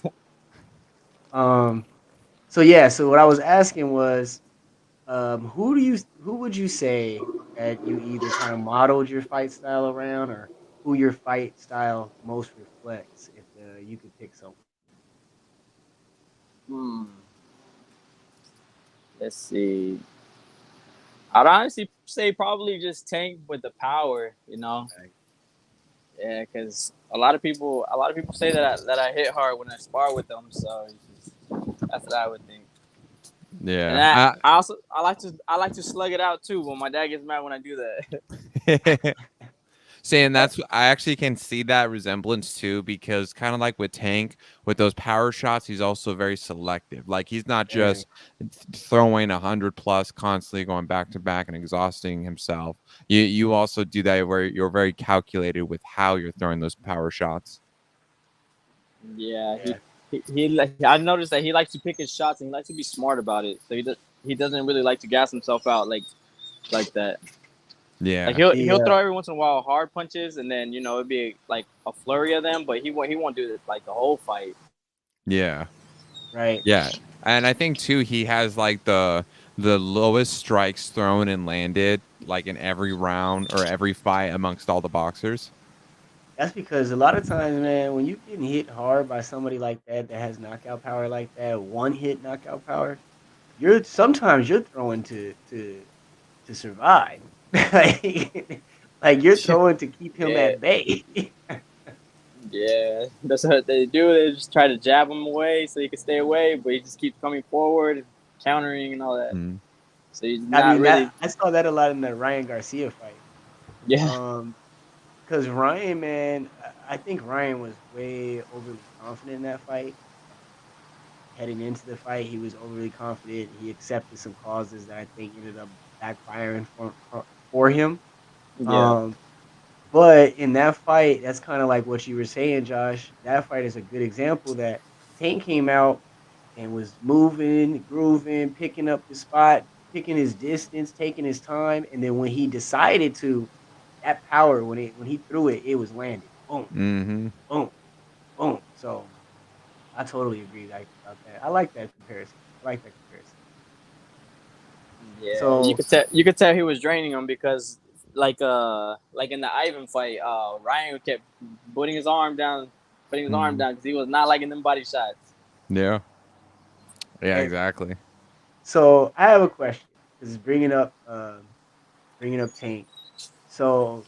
Um, so yeah, so what I was asking was, who would you say that you either kind of modeled your fight style around, or who your fight style most reflects? If you could pick someone. Hmm. Let's see. I'd honestly say probably just Tank with the power. Like, Yeah, because a lot of people say that I hit hard when I spar with them. So that's what I would think. And Yeah. I like to slug it out too. When my dad gets mad when I do that. Saying I actually can see that resemblance too, because kind of like with Tank, with those power shots, he's also very selective. Like he's not very, just throwing 100 plus constantly going back to back and exhausting himself. You also do that where you're very calculated with how you're throwing those power shots. Yeah, yeah, I noticed that he likes to pick his shots and he likes to be smart about it. So he doesn't really like to gas himself out like that. Like Yeah. he'll throw every once in a while hard punches and then it'd be like a flurry of them, but he won't do it like the whole fight. Yeah. right. Yeah. And I think too he has like the lowest strikes thrown and landed like in every round or every fight amongst all the boxers. That's because a lot of times, man, when you getting hit hard by somebody like that has knockout power like that, one hit knockout power, you're throwing to survive. like, like you're throwing to keep him Yeah, at bay. yeah. That's what they do. They just try to jab him away so he can stay away, but he just keeps coming forward, countering and all that. Mm. So he's I not mean really. that I saw that a lot in the Ryan Garcia fight. Yeah, Um, because Ryan, man, I think Ryan was way overly confident in that fight. Heading into the fight, he was overly confident. He accepted some causes that I think ended up backfiring for him. yeah, Um, but in that fight, that's kind of like what you were saying, Josh. That fight is a good example that Tank came out and was moving, grooving, picking up his spot, picking his distance, taking his time, and then when he decided to, that power when he threw it, it was landed. Boom, Mm-hmm. boom, boom. So I totally agree about that. I like that comparison. I like that comparison. yeah. So You could tell he was draining him because like in the Ivan fight, Ryan kept putting his arm Mm-hmm. down because he was not liking them body shots. Yeah. Yeah, and exactly. so I have a question. This is bringing up Tank. So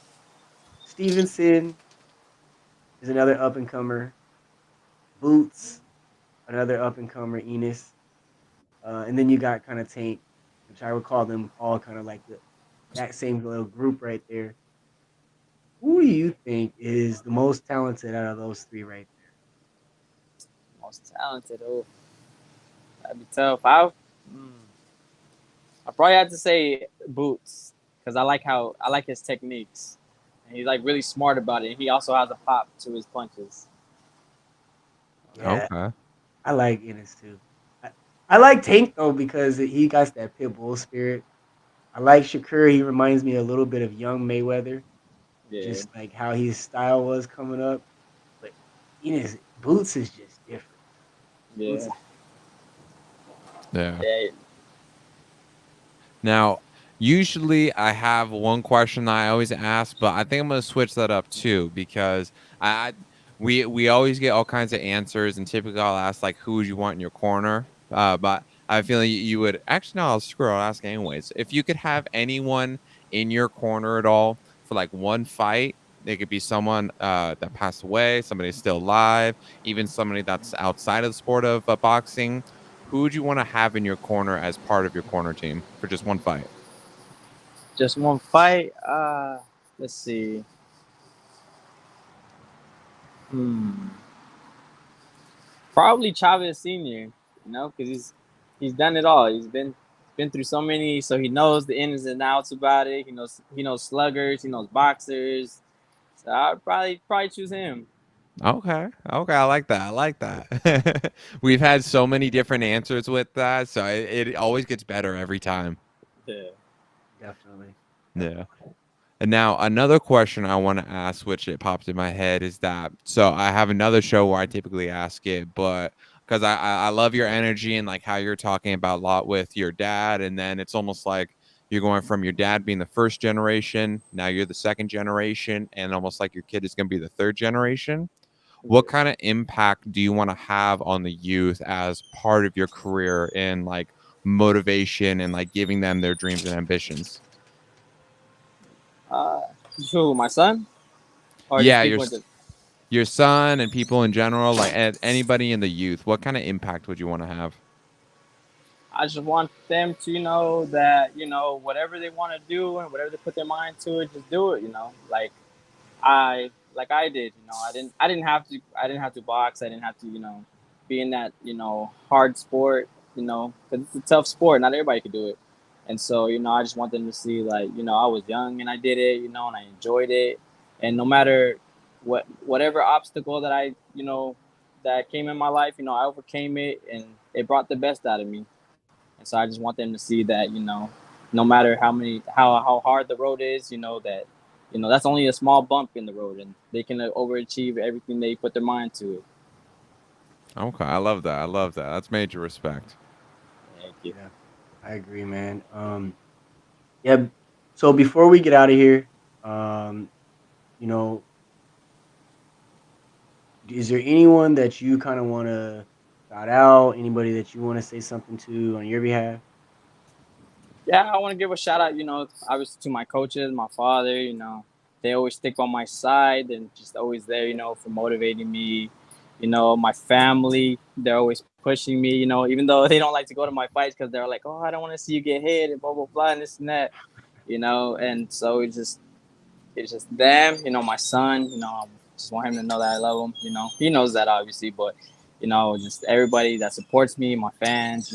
Stevenson is another up and comer. Boots, another up and comer. Enos, and then you got kind of Tank, which I would call them all kind of like that same little group right there. Who do you think is the most talented out of those three right Most talented. Oh, that'd be tough. I probably have to say Boots because I like his techniques. And he's like really smart about it. He also has a pop to his punches. there? Yeah, Okay. I like Enos too. I like Tank though because he got that pit bull spirit. I like Shakur. He reminds me a little bit of young Mayweather, Yeah, just like how his style was coming up. But Enos Boots is just different. Boots yeah, is Yeah. yeah. Now, usually I have one question that I always ask, but I think I'm gonna switch that up too because I we always get all kinds of answers, and typically I'll ask like who would you want in your corner. But I feel like you would actually no, I'll screw it, I'll ask anyways. If you could have anyone in your corner at all for like one fight, it could be someone that passed away, somebody still alive, even somebody that's outside of the sport of boxing. Who would you want to have in your corner as part of your corner team for just one fight? Just one fight. Let's see. Hmm. Probably Chavez Senior. You know, because he's done it all. He's been through so many, so he knows the ins and outs about it. He knows sluggers. He knows boxers. So I'd probably choose him. Okay. Okay. I like that. I like that. We've had so many different answers with that. So it always gets better every time. Yeah. Definitely. Yeah. And now another question I want to ask, which it popped in my head, is that so I have another show where I typically ask it, but because I love your energy and like how you're talking about a lot with your dad, and then it's almost like you're going from your dad being the first generation, now you're the second generation, and almost like your kid is going to be the third generation. What kind of impact do you want to have on the youth as part of your career in like motivation and like giving them their dreams and ambitions? Uh, who? My son? Or just Yeah, people? Just, your son and people in general, like anybody in the youth, what kind of impact would you want to have? I just want them to know that whatever they want to do and whatever they put their mind to it, just do it. Like I did. I didn't have to box. I didn't have to be in that hard sport. Because it's a tough sport. Not everybody could do it. And so I just want them to see like I was young and I did it. And I enjoyed it. And no matter whatever obstacle that that came in my life, I overcame it and it brought the best out of me. And so I just want them to see that no matter how hard the road is, that that's only a small bump in the road, and they can overachieve everything they put their mind to it. Okay, I love that. I love that. That's major respect. Thank you. Yeah, I agree, man. Yeah. So before we get out of here, um, you know, is there anyone that you kind of want to shout out? Anybody that you want to say something to on your behalf? Yeah, I want to give a shout out, obviously to my coaches, my father. They always stick by my side and just always there, for motivating me. My family, they're always pushing me. Even though they don't like to go to my fights because they're like, oh, I don't want to see you get hit and blah blah blah and this and that. And so it's just them, my son, I just want him to know that I love him, he knows that obviously, but, just everybody that supports me, my fans,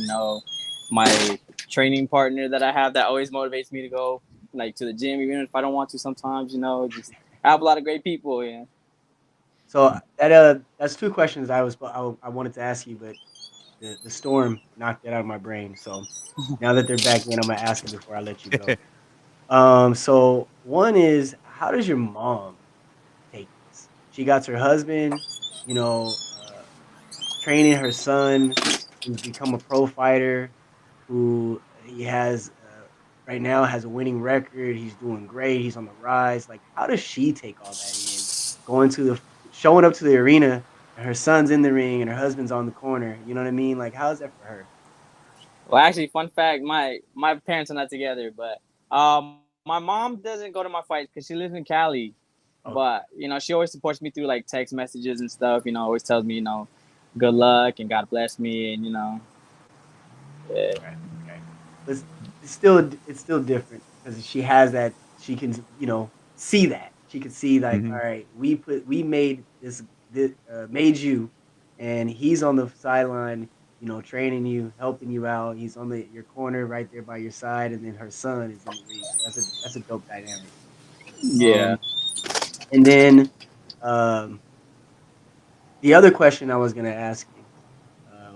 my training partner that I have that always motivates me to go like to the gym, even if I don't want to sometimes, just I have a lot of great people. Yeah. So that's two questions I wanted to ask you, but the storm knocked it out of my brain. So now that they're back in, I'm gonna ask it before I let you go. So one is, how does your mom take this? She got her husband, you know, uh, training her son, who's become a pro fighter, who he has right now has a winning record. He's doing great. He's on the rise. Like, how does she take all that in? Going to the showing up to the arena, and her son's in the ring, and her husband's on the corner. You know what I mean? Like, how's that for her? Well, actually, fun fact, my parents are not together, but my mom doesn't go to my fights because she lives in Cali. Okay, But she always supports me through like text messages and stuff. Always tells me good luck and God bless me, and yeah. okay, okay. But it's still different because she has that. She can see that. She can see like, all Hmm. right, we made this made you, and he's on the sideline, training you, helping you out. He's on your corner right there by your side, and then her son is in the ring. So that's a dope dynamic. Yeah. Um, and then um, the other question I was gonna ask you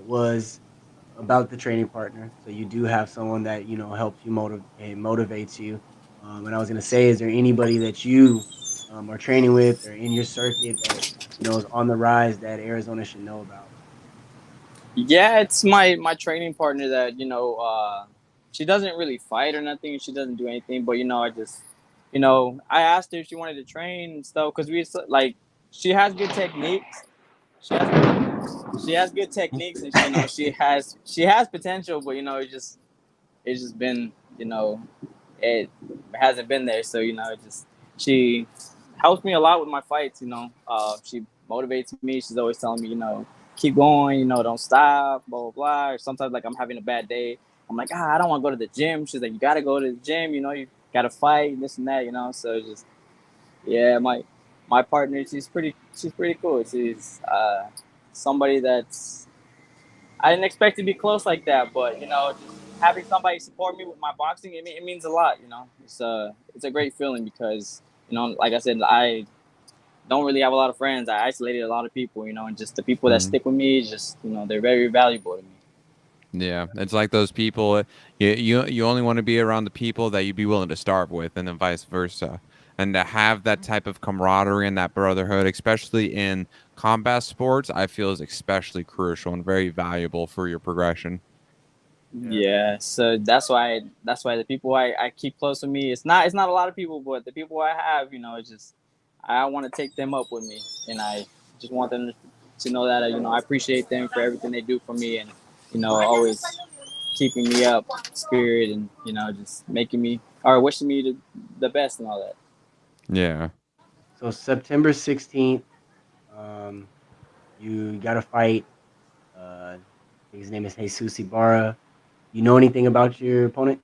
was about the training partner. So you do have someone that helps you motivates you. And I was gonna say, is there anybody that you are training with or in your circuit that is on the rise that Arizona should know about? Yeah, it's my training partner that she doesn't really fight or nothing. She doesn't do anything, but I just I asked her if she wanted to train and stuff because like she has good techniques. She has good techniques, and she has potential, but it's just been it hasn't been there. So it she helps me a lot with my fights. She motivates me. She's always telling me, keep going. Don't stop. Blah blah blah. Or sometimes like I'm having a bad day. I'm like, I don't want to go to the gym. She's like, you gotta go to the gym. You gotta fight this and that. So it's just yeah, my partner. She's pretty cool. She's somebody that's I didn't expect to be close like that, but just having somebody support me with my boxing, it means a lot. It's a great feeling because like I said, I don't really have a lot of friends. I isolated a lot of people, and just the people that Mhm. stick with me, just they're very valuable to me. Yeah, it's like those people. You only want to be around the people that you'd be willing to starve with, and then vice versa. And to have that type of camaraderie and that brotherhood, especially in combat sports, I feel is especially crucial and very valuable for your progression. Yeah, so that's why the people I keep close with me, it's not a lot of people, but the people I have, it's just I want to take them up with me, and I just want them to know that I appreciate them for everything they do for me, and always keeping me up spirit, and just making me or wishing me the best and all that. Yeah. So September 16th, um, you got to fight. I think his name is Jesus Ibarra. You know anything about your opponent?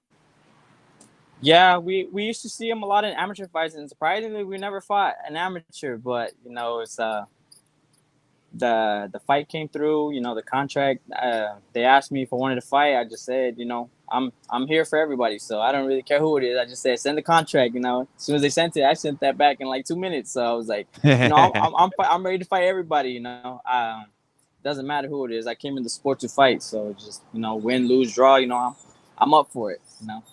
Yeah, we used to see him a lot in amateur fights, and surprisingly, we never fought an amateur. But it's the fight came through. The contract. They asked me if I wanted to fight. I just said, I'm here for everybody, so I don't really care who it is. I just said send the contract. As soon as they sent it, I sent that back in like 2 minutes. So I was like, I'm ready to fight everybody. Doesn't matter who it is. I came in the sport to fight, so just win, lose, draw. I'm up for it.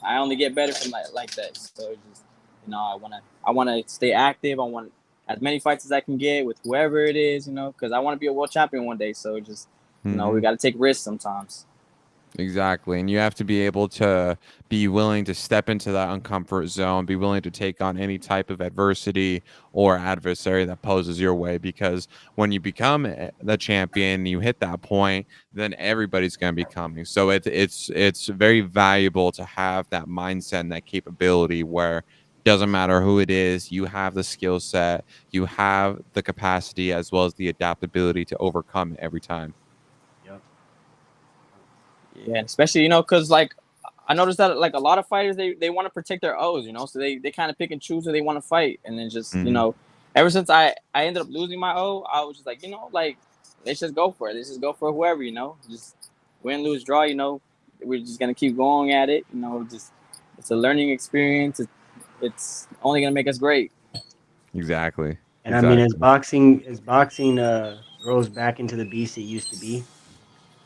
I only get better from like that. So just I wanna stay active. I want as many fights as I can get with whoever it is. Because I want to be a world champion one day. So just we Hmm. got to take risks sometimes. Exactly. And you have to be able to be willing to step into that uncomfort zone, be willing to take on any type of adversity or adversary that poses your way. Because when you become the champion, you hit that point, then everybody's going to be coming. So it's very valuable to have that mindset and that capability where doesn't matter who it is, you have the skill set, you have the capacity as well as the adaptability to overcome it every time. Yep. Yeah, and especially because like I noticed that like a lot of fighters they want to protect their O's, so they kind of pick and choose who they want to fight, and then just Hmm. ever since I ended up losing my O, I was just like like let's just go for it. Let's just go for whoever, just win, lose, draw. We're just gonna keep going at it. Just it's a learning experience. It's only gonna make us great. Exactly. And I mean, as Exactly. boxing grows back into the beast it used to be,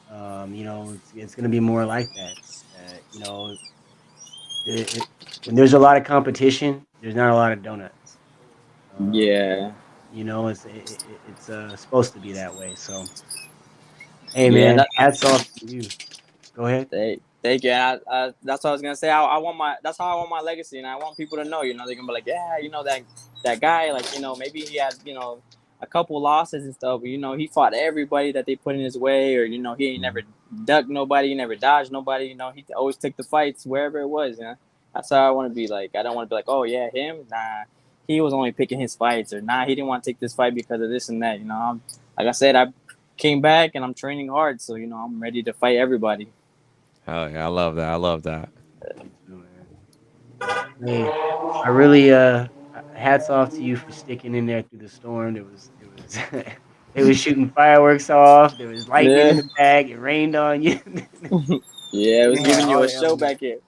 it's going to be more like that. You know, when there's a lot of competition, there's not a lot of donuts. Um, Yeah, it's supposed to be that way. So, hey, yeah, and man, that, hats off to you. Go ahead. Thank you. That's what I was gonna say. I want my. That's how I want my legacy, and I want people to know. They're gonna be like, yeah, that guy. Like, maybe he had a couple losses and stuff, but he fought everybody that they put in his way, or he ain't never ducked nobody, he never dodged nobody. He always took the fights wherever it was. That's how I want to be. Like, I don't want to be like, oh yeah, him. Nah, he was only picking his fights, or nah, he didn't want to take this fight because of this and that. Like I said, I came back and I'm training hard, so I'm ready to fight everybody. Hell yeah, I love that. I love that. Me too, man. Hey, I really hats off to you for sticking in there through the storm. It was they was shooting fireworks off. There was lightning in Yeah. the bag. It rained on you. Yeah, it You was had giving you all a the show elements. back here.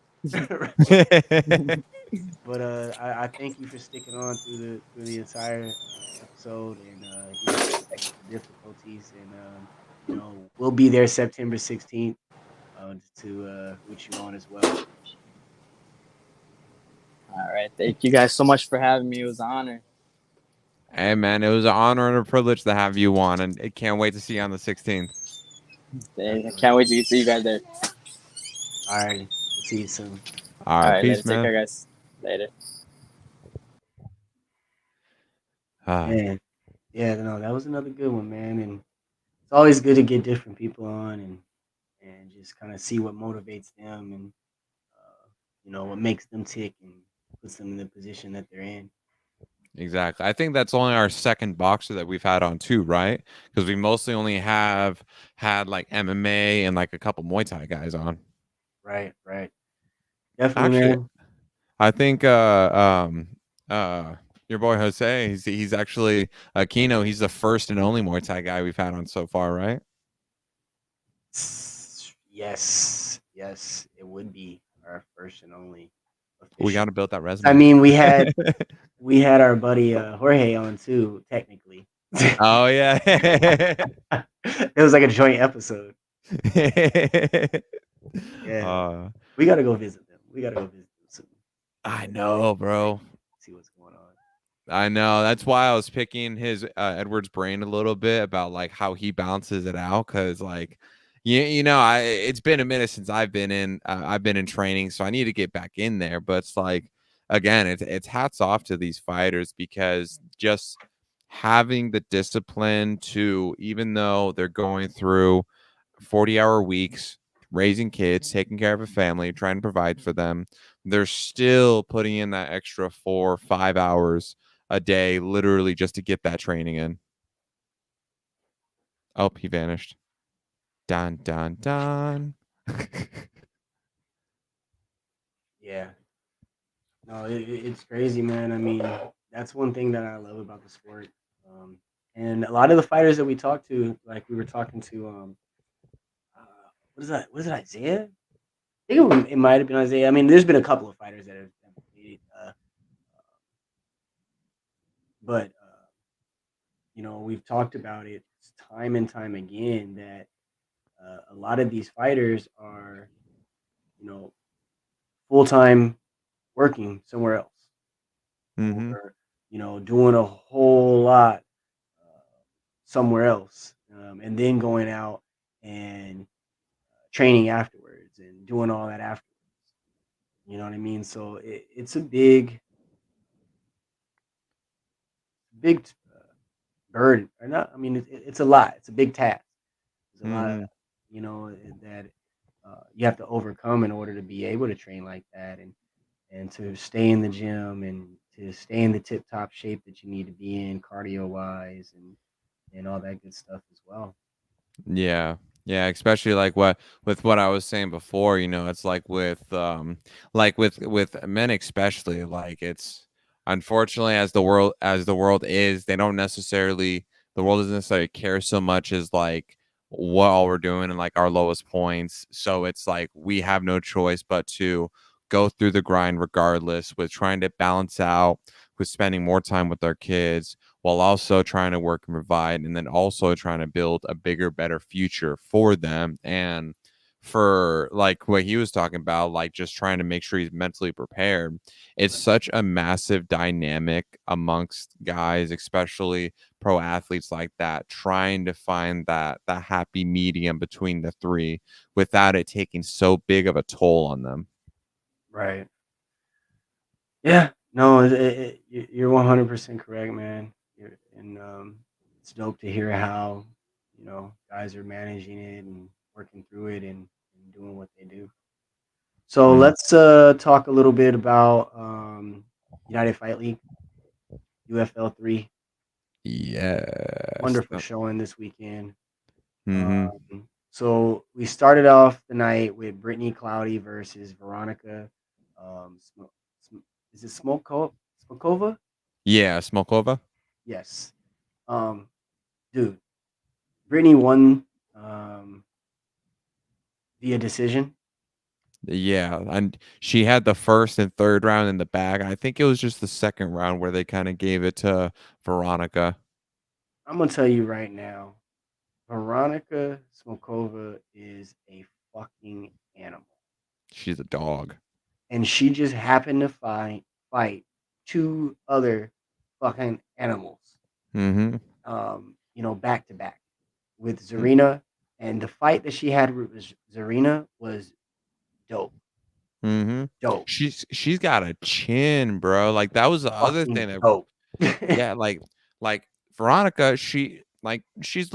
But I thank you for sticking on through the entire episode, and through the technical difficulties, and we'll be there September 16th to root you on as well. All right. Thank you guys so much for having me. It was an honor. Hey man, it was an honor and a privilege to have you on, and I can't wait to see you on the 16th. I Definitely. can't wait to see you guys there. All right, we'll see you soon. All All right, right. Later. peace, Take man. care, guys. Later. Ah, Man, yeah, no, that was another good one, man. And it's always good to get different people on and just kind of see what motivates them and what makes them tick and puts them in the position that they're in. Exactly. I think that's only our second boxer that we've had on too, right? Because we mostly only have had like MMA and like a couple Muay Thai guys on. Right, right. Definitely, Actually, man. I think your boy Jose, he's actually Kino, he's the first and only Muay Thai guy we've had on so far, right? Yes, yes, it would be our first and only We got official. to build that I resume. mean, we had our buddy Jorge on too, technically. Oh yeah. It was like a joint episode. Yeah, uh, we got to go visit them. We got to go visit them soon. I know, bro. See what's going on. I know. That's why I was picking his Edward's brain a little bit about like how he balances it out, because like you know, it's been a minute since I've been in training, so I need to get back in there. But it's like again, it's hats off to these fighters, because just having the discipline to, even though they're going through 40-hour weeks, raising kids, taking care of a family, trying to provide for them, they're still putting in that extra 4 or 5 hours a day, literally just to get that training in. Oh, he vanished. Dun dun dun. Yeah, no, it's crazy, man. I mean, that's one thing that I love about the sport. Um, and a lot of the fighters that we talked to, like we were talking to, uh, what is that? What is it, Isaiah? I think it might have been Isaiah. I mean, there's been a couple of fighters that have made it, but we've talked about it time and time again that a lot of these fighters are, you know, full time working somewhere else, Mm-hmm. or doing a whole lot somewhere else, and then going out and training afterwards and doing all that afterwards. You know what I mean? So it's a big burden, or not. I mean, it's a lot. It's a big task. There's a lot of Mm-hmm. that you have to overcome in order to be able to train like that, and to stay in the gym and to stay in the tip top shape that you need to be in cardio wise and all that good stuff as well. Yeah. Yeah, especially like what with what I was saying before, it's like with men especially, like it's unfortunately, as the world is, they don't necessarily the world doesn't necessarily care so much as like what all we're doing and like our lowest points. So it's like we have no choice but to go through the grind regardless, with trying to balance out with spending more time with our kids, while also trying to work and provide, and then also trying to build a bigger, better future for them. And for like what he was talking about, like just trying to make sure he's mentally prepared. It's such a massive dynamic amongst guys, especially pro athletes like that, trying to find that happy medium between the three without it taking so big of a toll on them. Right. Yeah. No, you're 100% correct, man. And it's dope to hear how guys are managing it and working through it and doing what they do. So Mm. let's talk a little bit about United Fight League, UFL 3. Yes. Wonderful showing this weekend. Mm-hmm. So we started off the night with Brittany Cloudy versus Veronica. Is it Smokova? Yeah, Smokova. Yes. Um, Dude, Brittany won um, via decision. Yeah, and she had the first and third round in the bag. I think it was just the second round where they kind of gave it to Veronica. I'm gonna tell you right now, Veronica Smokova is a fucking animal, She's a dog. and she just happened to fight two other fucking animals, Mm-hmm. back to back with Zarina, and the fight that she had with Zarina was dope, Mm-hmm. dope, She's got a chin, bro. Like that was the other fucking thing that dope. yeah, like Veronica, she's a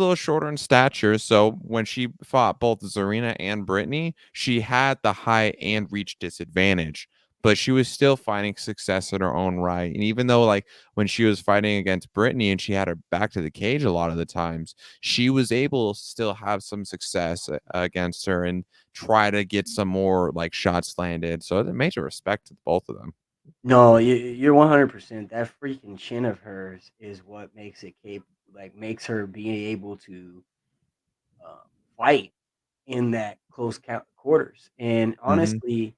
little shorter in stature, so when she fought both Zarina and Brittany, she had the height and reach disadvantage. but she was still finding success in her own right. And even though, like, when she was fighting against Brittany and she had her back to the cage a lot of the times, she was able to still have some success against her and try to get some more like shots landed. So it major respect to both of them. No, you're 100%. That freaking chin of hers is what makes it makes her be able to uh, fight in that close quarters. And Mm-hmm. honestly,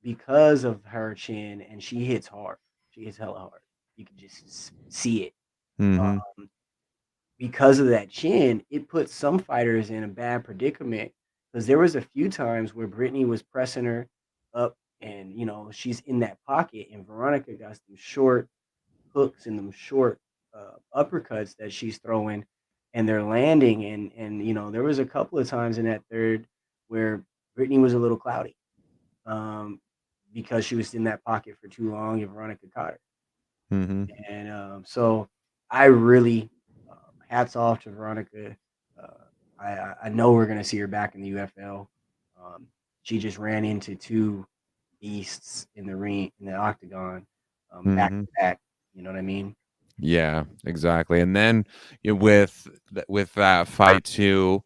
because of her chin, and she hits hard, she hits hella hard. You can just see it. Mm-hmm. Um, because of that chin, it puts some fighters in a bad predicament. Because there was a few times where Brittany was pressing her up, and she's in that pocket, and Veronica got some short hooks and them short uppercuts that she's throwing, and they're landing. And there was a couple of times in that third where Brittany was a little cloudy, um, because she was in that pocket for too long, and Veronica caught her. Mm-hmm. And so I really, hats off to Veronica. Uh, I know we're gonna see her back in the UFL. Um, she just ran into two beasts in the ring in the octagon, back Mm-hmm. to back. You know what I mean? Yeah, exactly. And then with that fight too,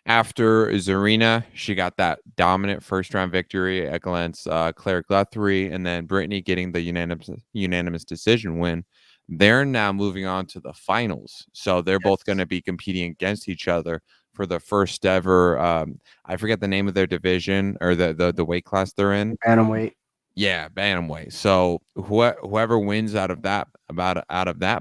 after Zarina, she got that dominant first round victory against Claire Guthrie, and then Brittany getting the unanimous decision win. They're now moving on to the finals, so they're both going Yes. to be competing against each other for the first ever. I forget the name of their division or the weight class they're in. Bantamweight. Yeah, bantamweight. So whoever wins out of that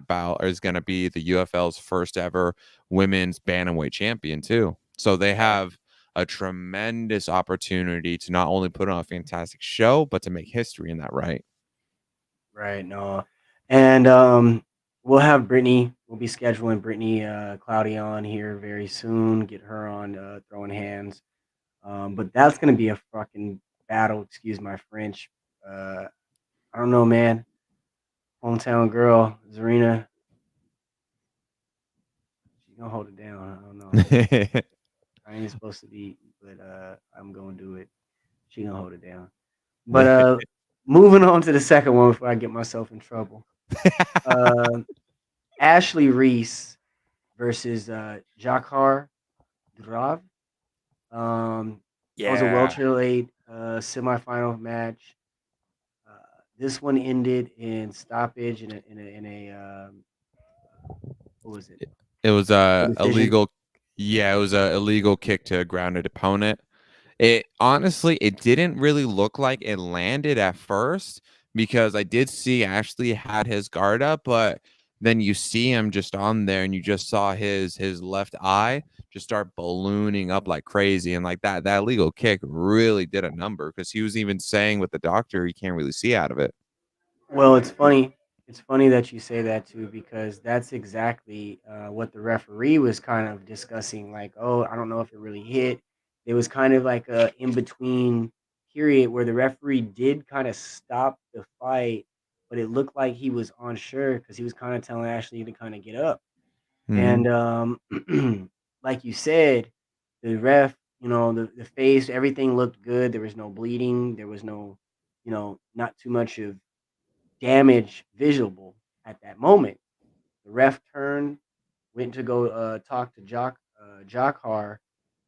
bout is going to be the UFL's first ever women's bantamweight champion too. So they have a tremendous opportunity to not only put on a fantastic show, but to make history in that right. Right. No. And we'll have Brittany. We'll be scheduling Brittany Cloudy on here very soon. Get her on throwing hands. But that's gonna be a fucking battle. Excuse my French. Uh, I don't know, man. Hometown girl, Zarina. She gonna hold it down. I don't know. I ain't supposed to be, but I'm gonna do it. She gonna hold it down. But moving on to the second one before I get myself in trouble. Uh, Ashley Reese versus Jakhar Drav. That was a Yeah. welterweight semifinal match. Uh, this one ended in stoppage in a what was it? It was A a decision. illegal. Yeah, it was a illegal kick to a grounded opponent. It honestly, it didn't really look like it landed at first because I did see Ashley had his guard up, but then you see him just on there and you just saw his left eye just start ballooning up like crazy. And like that illegal kick really did a number because he was even saying with the doctor he can't really see out of it. Well, it's funny. It's funny that you say that too, because that's exactly what the referee was kind of discussing. Like, oh, I don't know if it really hit. There was kind of like a in between period where the referee did kind of stop the fight, but it looked like he was unsure because he was kind of telling Ashley to kind of get up. Mm-hmm. And like you said, the ref, the face, everything looked good. There was no bleeding. There was no, not too much of damage visible at that moment. The ref turned, went to go talk to Jokhar,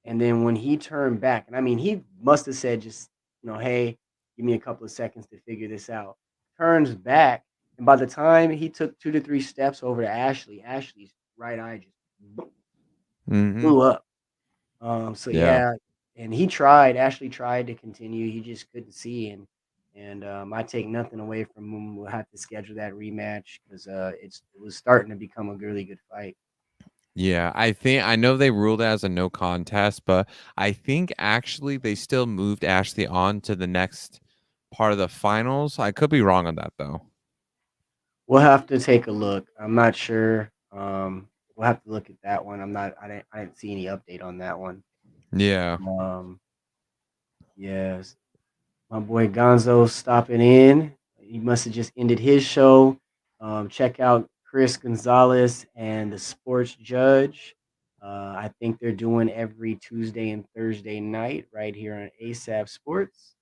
and then when he turned back, and I mean, he must have said just, hey, give me a couple of seconds to figure this out. Turns back, and by the time he took 2 to 3 steps over to Ashley, Ashley's right eye just Mm-hmm. blew up. So Yeah. yeah, and he tried. Ashley tried to continue. He just couldn't see, and I take nothing away from him. We'll have to schedule that rematch because it was starting to become a really good fight. Yeah, I know they ruled it as a no contest, but I think actually they still moved Ashley on to the next part of the finals. I could be wrong on that though. We'll have to take a look. I'm not sure. We'll have to look at that one. I didn't see any update on that one. Yeah. Um, yes, my boy Gonzo stopping in. He must have just ended his show. Check out Chris Gonzalez and the Sports Judge. I think they're doing every Tuesday and Thursday night right here on ASAP Sports.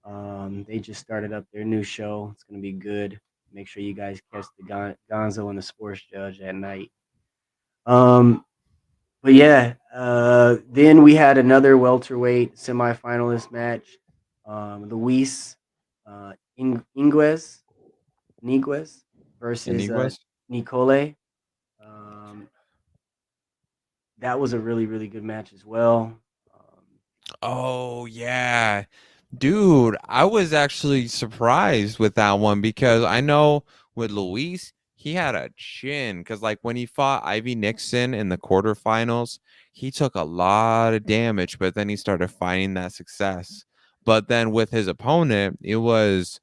They just started up their new show. It's gonna be good. Make sure you guys catch the Gonzo and the Sports Judge at night. Um, but yeah, then we had another welterweight semifinalist match. Luis Inguez Niguez versus Iniguez? Nicole. Um, that was a really really good match as well. Um, Oh yeah. Dude, I was actually surprised with that one because I know with Luis, he had a chin because like when he fought Ivy Nixon in the quarterfinals, he took a lot of damage, but then he started finding that success. But then with his opponent, it was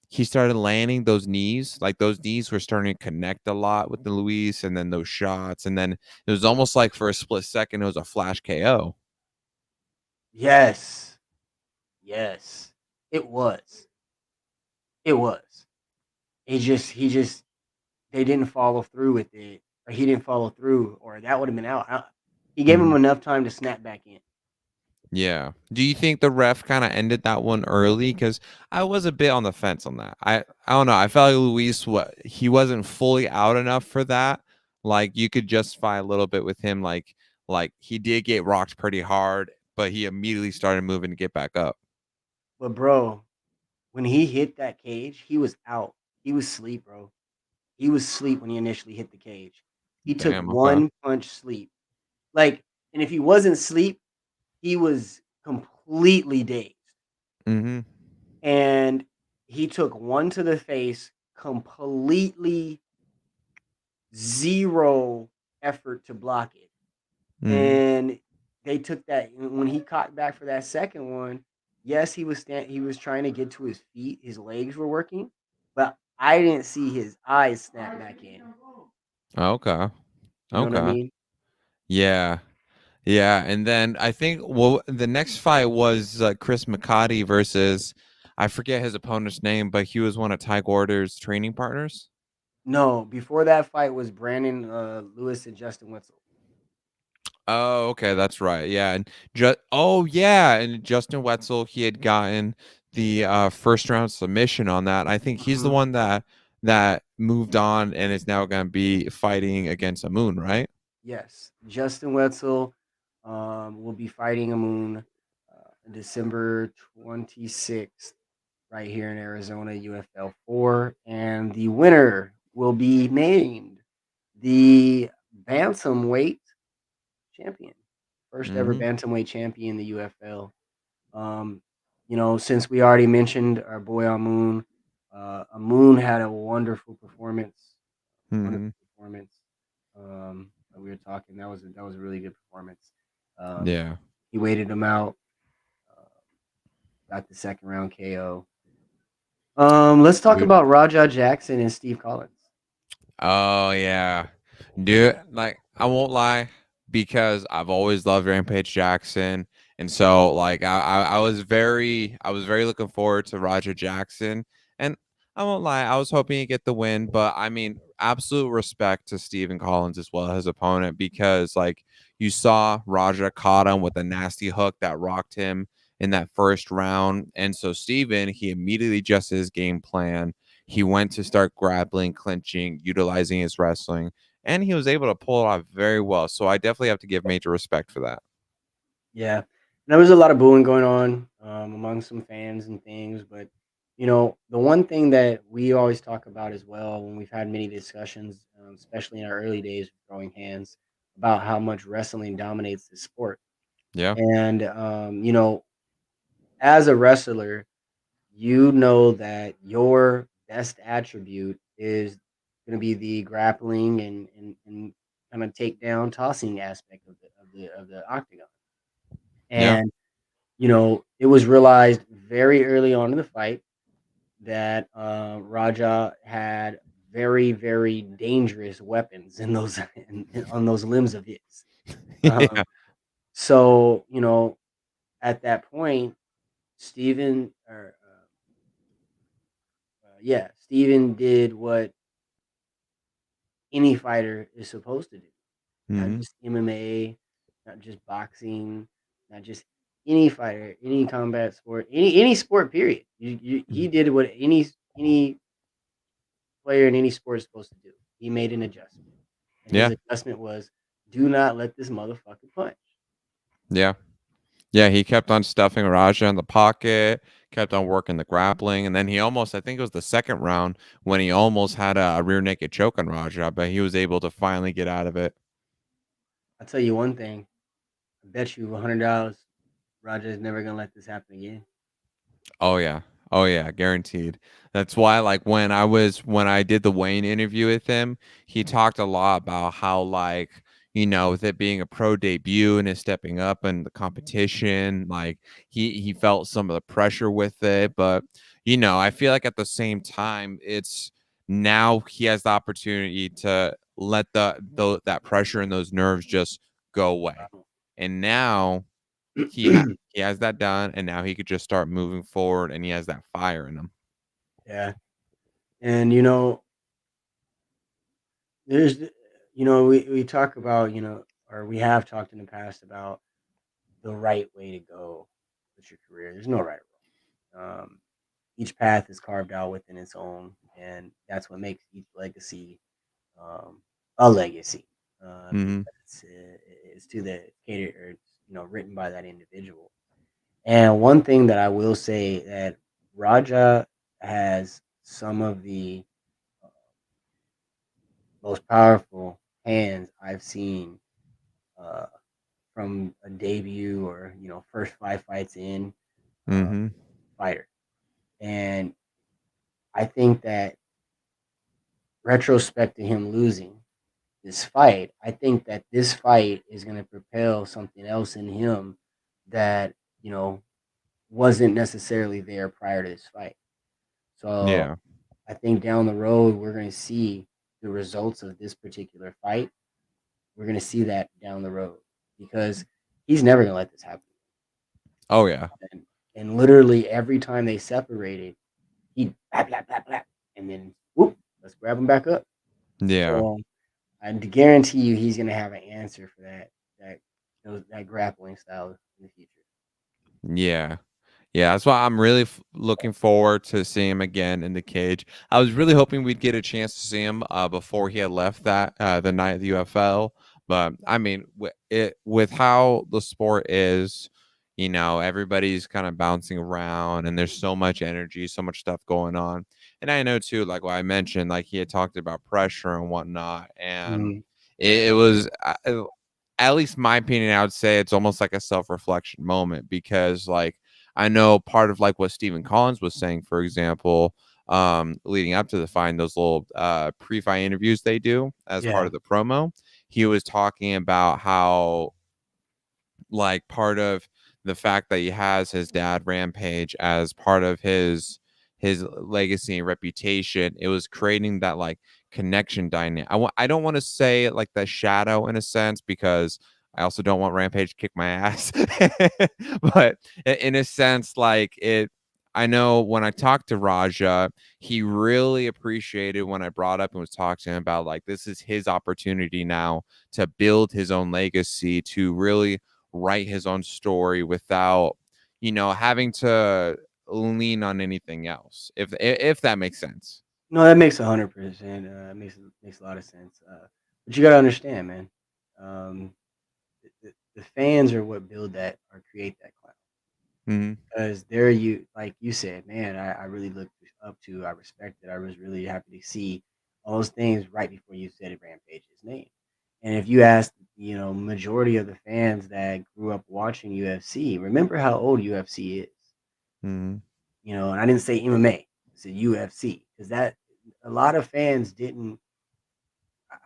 he started landing those knees, like those knees were starting to connect a lot with the Luis, and then those shots, and then it was almost like for a split second, it was a flash KO. yes, yes, it was. It was. He just they didn't follow through with it, or he didn't follow through, or that would have been out. He gave him Mhm. enough time to snap back in. Yeah. Do you think the ref kind of ended that one early? Because I was a bit on the fence on that. I don't know. I felt like Luis he wasn't fully out enough for that. Like you could justify a little bit with him. Like he did get rocked pretty hard, but he immediately started moving to get back up. But bro, when he hit that cage, he was out. He was asleep, bro. He was asleep when he initially hit the cage. He took Damn. Okay. one punch sleep. Like, and if he wasn't asleep, he was completely dazed. Mm-hmm. And he took one to the face, completely zero effort to block it. Mm-hmm. And they took that when he caught back for that second one. Yes, he was trying to get to his feet. His legs were working, but I didn't see his eyes snap back in. Okay. You know what I Okay. mean? Yeah. Yeah, and then I think well the next fight was Chris McCarty versus I forget his opponent's name, but he was one of Ty Gorder's training partners. No, before that fight was Brandon Lewis and Justin Wetzel. Oh, okay, that's right. Yeah, and oh yeah, and Justin Wetzel he had gotten the first round submission on that. I think he's the Mhm. one that moved on and is now going to be fighting against Amun, right? Yes, Justin Wetzel will be fighting Amun December 26th right here in Arizona, UFL 4. And the winner will be named the Bantamweight champion. First ever Mhm. Bantamweight champion in the UFL. Um, since we already mentioned our boy Amun had a wonderful performance. Wonderful Mhm. performance. We were talking. That was a really good performance. Um, Yeah. he waited him out. Uh, got the second round KO. Let's talk Dude. about Raja Jackson and Steve Collins. Oh yeah, dude. Like I won't lie, because I've always loved Rampage Jackson, and so like I was very looking forward to Roger Jackson, and I won't lie, I was hoping to get the win, but I mean, absolute respect to Stephen Collins as well, his opponent, because like you saw Roger caught him with a nasty hook that rocked him in that first round, and so Stephen he immediately adjusted his game plan. He went to start grappling, clinching, utilizing his wrestling, and he was able to pull it off very well. So I definitely have to give major respect for that. Yeah, there was a lot of booing going on among some fans and things, but the one thing that we always talk about as well when we've had many discussions, especially in our early days of throwing hands, about how much wrestling dominates the sport. Yeah. And as a wrestler, you know that your best attribute is going to be the grappling and kind of takedown tossing aspect of the octagon. Yeah. And it was realized very early on in the fight that Raja had very very dangerous weapons in those on those limbs of his. Um, Yeah. so at that point, Steven or Steven did what any fighter is supposed to do. Not Hmm. just MMA, not just boxing, not just any fighter, any combat sport, any sport. Period. He did what any player in any sport is supposed to do. He made an adjustment, and his Yeah. adjustment was, do not let this motherfucker punch. Yeah. Yeah, he kept on stuffing Raja in the pocket, kept on working the grappling, and then he almost, I think it was the second round when he almost had a rear naked choke on Raja, but he was able to finally get out of it. I'll tell you one thing. I bet you $100 Roger is never gonna let this happen again. Oh yeah. Oh yeah, guaranteed. That's why like when I did the Wayne interview with him, he talked a lot about how like, with it being a pro debut and his stepping up in the competition, like he felt some of the pressure with it, but I feel like at the same time it's now he has the opportunity to let that pressure and those nerves just go away. And now he has that done, and now he could just start moving forward, and he has that fire in him. Yeah, and there's we talk about or we have talked in the past about the right way to go with your career. There's no right or wrong. Each path is carved out within its own, and that's what makes each legacy a legacy Mm-hmm. because it's to the cater or it's written by that individual. And one thing that I will say that Raja has some of the most powerful hands I've seen uh, from a debut or first 5 fights in uh, Mm-hmm. fighter. And I think that retrospect to him losing this fight, I think that this fight is going to propel something else in him that wasn't necessarily there prior to this fight. So Yeah. I think down the road we're going to see the results of this particular fight. We're going to see that down the road because he's never going to let this happen. Oh yeah. And literally every time they separated, he blap blap blap blap, and then whoop, let's grab him back up. Yeah. So I guarantee you, he's going to have an answer for that grappling style in the future. Yeah. Yeah, that's why I'm really looking forward to seeing him again in the cage. I was really hoping we'd get a chance to see him before he had left that the night of the UFL. But I mean, with how the sport is, everybody's kind of bouncing around, and there's so much energy, so much stuff going on. And I know too, like what I mentioned, like he had talked about pressure and whatnot, and Mhm. it was. At least my opinion, I would say it's almost like a self-reflection moment because like I know part of like what Stephen Collins was saying, for example, leading up to the fight, those little pre-fight interviews they do as part Yeah. of the promo, he was talking about how like part of the fact that he has his dad Rampage as part of his legacy and reputation, it was creating that like connection dynamic. I don't want to say it like the shadow in a sense because I also don't want Rampage to kick my ass. But in a sense, like it, I know when I talked to Raja, he really appreciated when I brought up and was talking to him about like this is his opportunity now to build his own legacy, to really write his own story without having to lean on anything else, if that makes sense. No, that makes 100%. Makes a lot of sense. But you got to understand, man. Um, the fans are what build that or create that clown. Mm-hmm. Because they're you, like you said, man. I really looked up to. I respected. I was really happy to see all those things right before you said Rampage's name. And if you ask, majority of the fans that grew up watching UFC, remember how old UFC is. Mm-hmm. And I didn't say MMA. I said UFC because that a lot of fans didn't.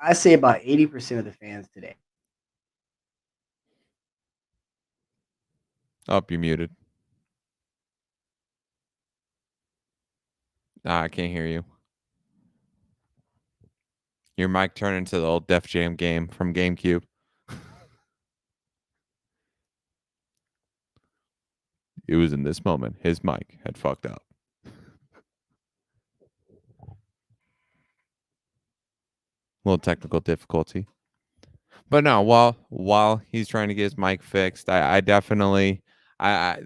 I say about 80% of the fans today. Oh, you're muted. I can't hear you. Your mic turned into the old Def Jam game from GameCube. It was in this moment his mic had fucked up. Little technical difficulty. But no, while he's trying to get his mic fixed, I definitely I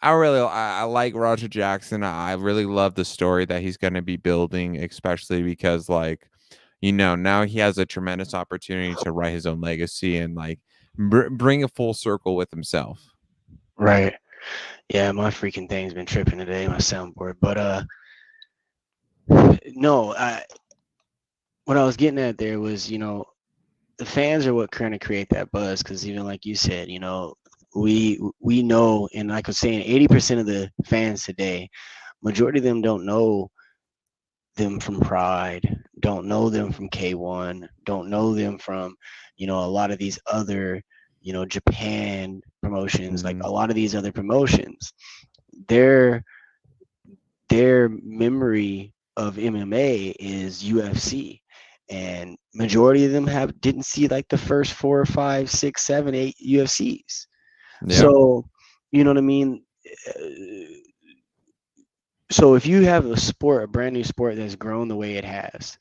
I like Roger Jackson. I really love the story that he's going to be building, especially because like now he has a tremendous opportunity to write his own legacy and like bring a full circle with himself. Right. Yeah, my freaking thing's been tripping today, my soundboard. But no, what I was getting at there was, the fans are what kind of create that buzz. Because even like you said, we know, and like I was saying, 80% of the fans today, majority of them don't know them from Pride, don't know them from K1, don't know them from, a lot of these other, Japan promotions, like Hmm. a lot of these other promotions. Their their memory of MMA is UFC, and majority of them have didn't see like the first 4, 5, 6, 7, 8 UFCs. Yeah. So, you know what I mean? Uh, So if you have a sport, a brand new sport that's grown the way it has,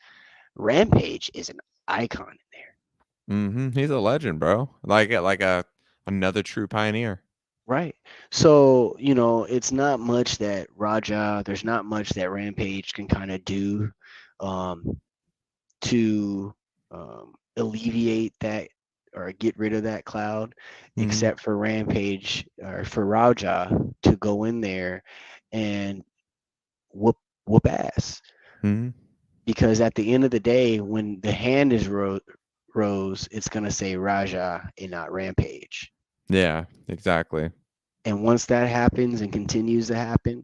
Rampage is an icon in there, He's a legend, bro. Like a another true pioneer. right? So, it's not much that there's not much that Rampage can kind of do um, to alleviate that or get rid of that cloud, Hmm. except for Rampage or for Raja to go in there and whoop whoop ass. Hmm. Because at the end of the day, when the hand is rose, it's gonna say Raja and not Rampage. Yeah, exactly. And once that happens and continues to happen,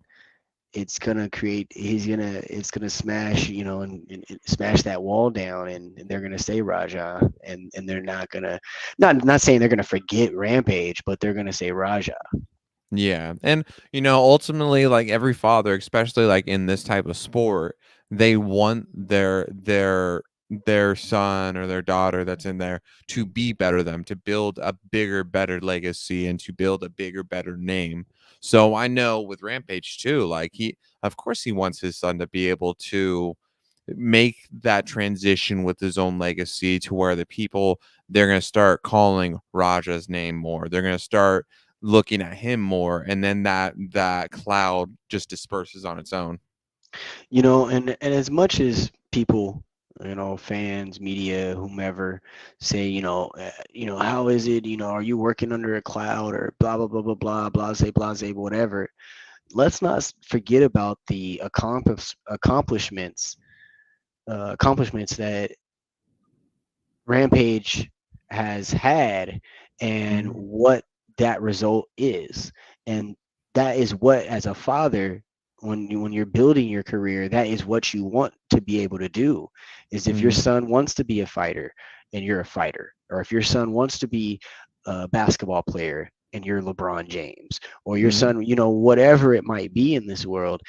it's gonna create. It's gonna smash, and smash that wall down, and they're gonna say Raja, and they're not gonna, not saying they're gonna forget Rampage, but they're gonna say Raja. Yeah. And ultimately like every father, especially like in this type of sport, they want their son or their daughter that's in there to be better than them, to build a bigger, better legacy and to build a bigger, better name. So I know with Rampage too, like of course he wants his son to be able to make that transition with his own legacy to where the people they're going to start calling Raja's name more. They're going to start looking at him more, and then that cloud just disperses on its own. And as much as people, fans, media, whomever, say, how is it, are you working under a cloud or blah blah blah blah blah blase whatever. Let's not forget about the accomplishments that Rampage has had and Mhm. what that result is. And that is what, as a father, when you're building your career, that is what you want to be able to do. Is if your Mhm. son wants to be a fighter and you're a fighter, or if your son wants to be a basketball player and you're LeBron James, or your Mhm. son, whatever it might be in this world,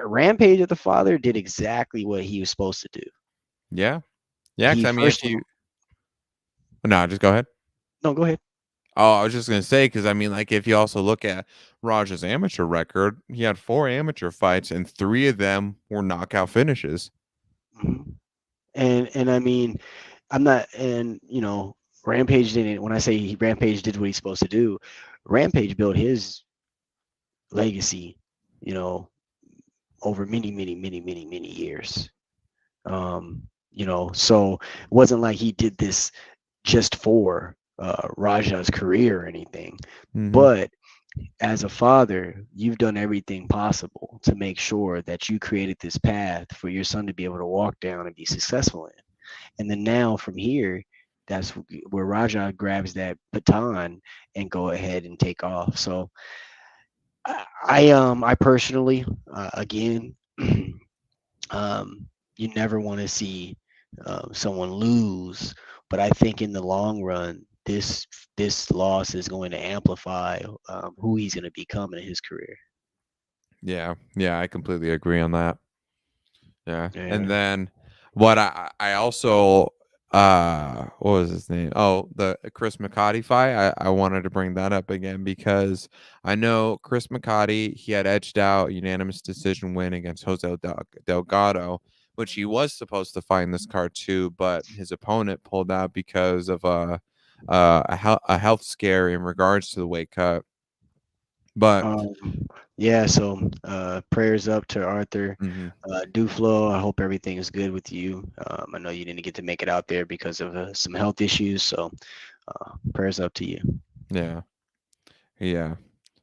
Rampage of the father did exactly what he was supposed to do. Yeah. Yeah, He cuz I mean if first of you all, no, just go ahead. no, go ahead. Oh, I was just going to say cuz I mean like if you also look at Raj's amateur record, he had 4 amateur fights and 3 of them were knockout finishes. Mhm. And I mean, I'm not, and Rampage didn't. When I say Rampage did what he's supposed to do, Rampage built his legacy, you know, over many, many, many, many, many years. So it wasn't like he did this just for Raja's career or anything. Mhm. But as a father, you've done everything possible to make sure that you created this path for your son to be able to walk down and be successful in. And then now from here, that's where Raja grabs that baton and go ahead and take off. So I personally, again, you never want to see someone lose, but I think in the long run, this loss is going to amplify who he's going to become in his career. Yeah. Yeah, I completely agree on that. Yeah. And Yeah. then what I also what was his name? Oh, the Chris McCarty fight. I wanted to bring that up again because I know Chris McCarty, he had edged out unanimous decision win against Jose Delgado, which he was supposed to fight in this card too, but his opponent pulled out because of a health scare in regards to the weight cut. But Um, yeah, so prayers up to Arthur mhm, Duflo. I hope everything is good with you. I know you didn't get to make it out there because of some health issues, so prayers up to you. yeah, yeah,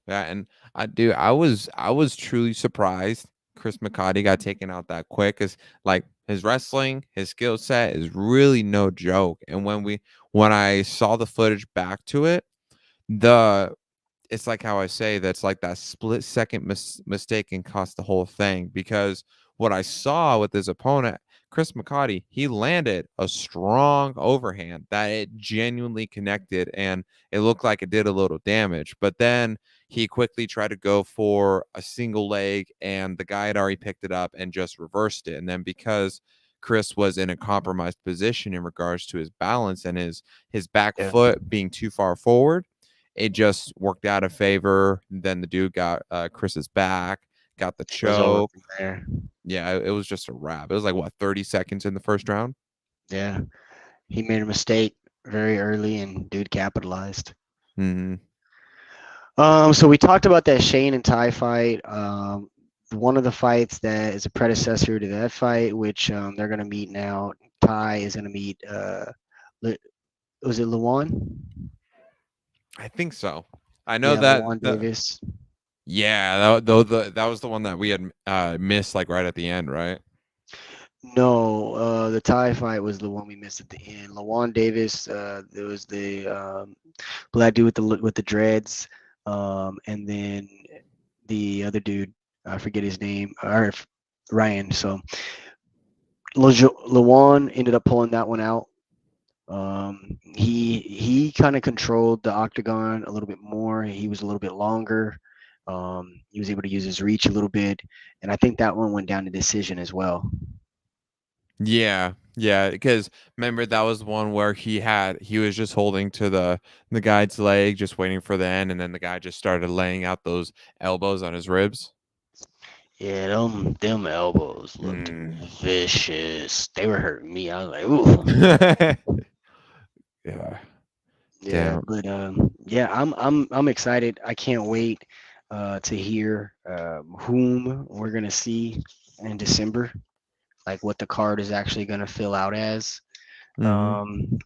yeah. And I was truly surprised Chris McCarty got taken out that quick. Cause like his wrestling, his skill set is really no joke. And when I saw the footage back to it, the it's like how I say that's like that split second mistake can cost the whole thing because what I saw with his opponent, Chris McCarty, he landed a strong overhand that it genuinely connected and it looked like it did a little damage. But then he quickly tried to go for a single leg and the guy had already picked it up and just reversed it. And then because Chris was in a compromised position in regards to his balance and his back Yeah, foot being too far forward, it just worked out of favor. Then the dude got Chris's back, got the it was over choke. from there. Yeah, it was just a wrap. It was like what 30 seconds in the first round. Yeah, he made a mistake very early, and dude capitalized. Mm-hmm. So we talked about that Shane and Ty fight. One of the fights that is a predecessor to that fight, which they're gonna meet now. Ty is gonna meet. Was it Luan? I think so. I know Yeah, that Luan the Davis. yeah, that was the one that we had missed like right at the end, right? No, the Thai fight was the one we missed at the end. Lawan Davis, there was the black dude with the dreads, and then the other dude, I forget his name, Ryan. So Lawan ended up pulling that one out. He kind of controlled the octagon a little bit more. He was a little bit longer. He was able to use his reach a little bit, and I think that one went down to decision as well. Yeah, yeah, because remember that was one where he was just holding to the guy's leg, just waiting for the end, and then the guy just started laying out those elbows on his ribs. Yeah, them elbows looked Mm. vicious. They were hurting me. I was like, ooh. Yeah, Yeah, damn. but yeah, I'm excited. I can't wait to hear whom we're gonna see in December, like what the card is actually gonna fill out as. Mhm. Um,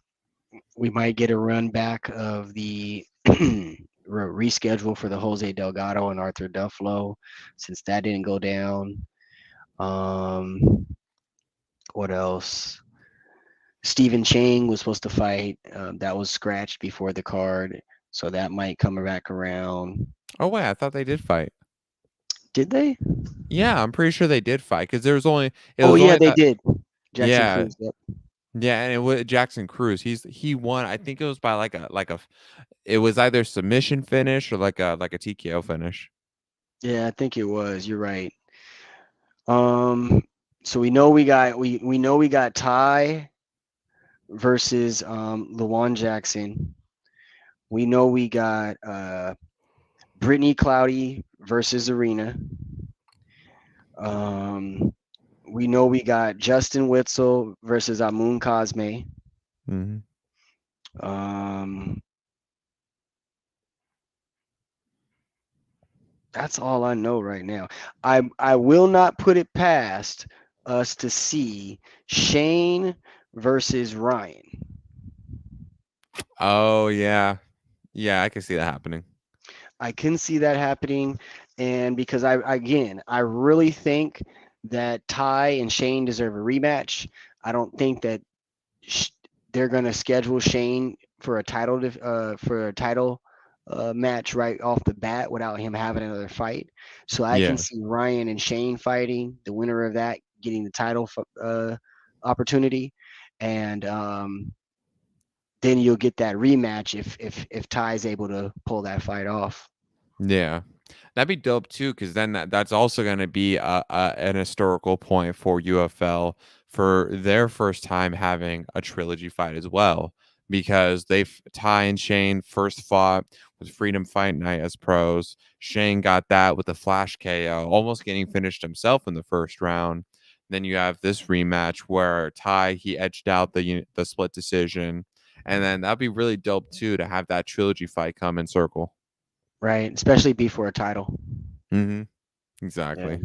we might get a run back of the reschedule for the Jose Delgado and Arthur Dufflo, since that didn't go down. Um, what else? Stephen Chang was supposed to fight. That was scratched before the card, so that might come back around. Oh wait, I thought they did fight. Did they? Yeah, I'm pretty sure they did fight because it Oh was yeah, only they that. did. Jackson Yeah, Cruz. Yep. yeah, and it was Jackson Cruz. He won. I think it was by it was either submission finish or like a TKO finish. Yeah, I think it was. You're right. Um, so we know we got Ty versus Lawan Jackson. We know we got Brittany Cloudy versus Arena. Um, we know we got Justin Witzel versus Amun Cosme. Mhm. Um, that's all I know right now. I will not put it past us to see Shane versus Ryan. Oh yeah, yeah, I can see that happening. I can see that happening, and because I really think that Ty and Shane deserve a rematch. I don't think that sh- they're gonna schedule Shane for a title match right off the bat without him having another fight. So I can Yeah, see Ryan and Shane fighting. The winner of that getting the title opportunity, and then you'll get that rematch if Ty's able to pull that fight off. yeah. That'd be dope too, because then that's also going to be an historical point for UFL for their first time having a trilogy fight as well, because Ty and Shane first fought with Freedom Fight Night as pros. Shane got that with a flash KO, almost getting finished himself in the first round. Then you have this rematch where Ty he edged out the split decision, and then that'd be really dope too to have that trilogy fight come in circle. right? Especially before a title. Mm-hmm. Yeah. Exactly.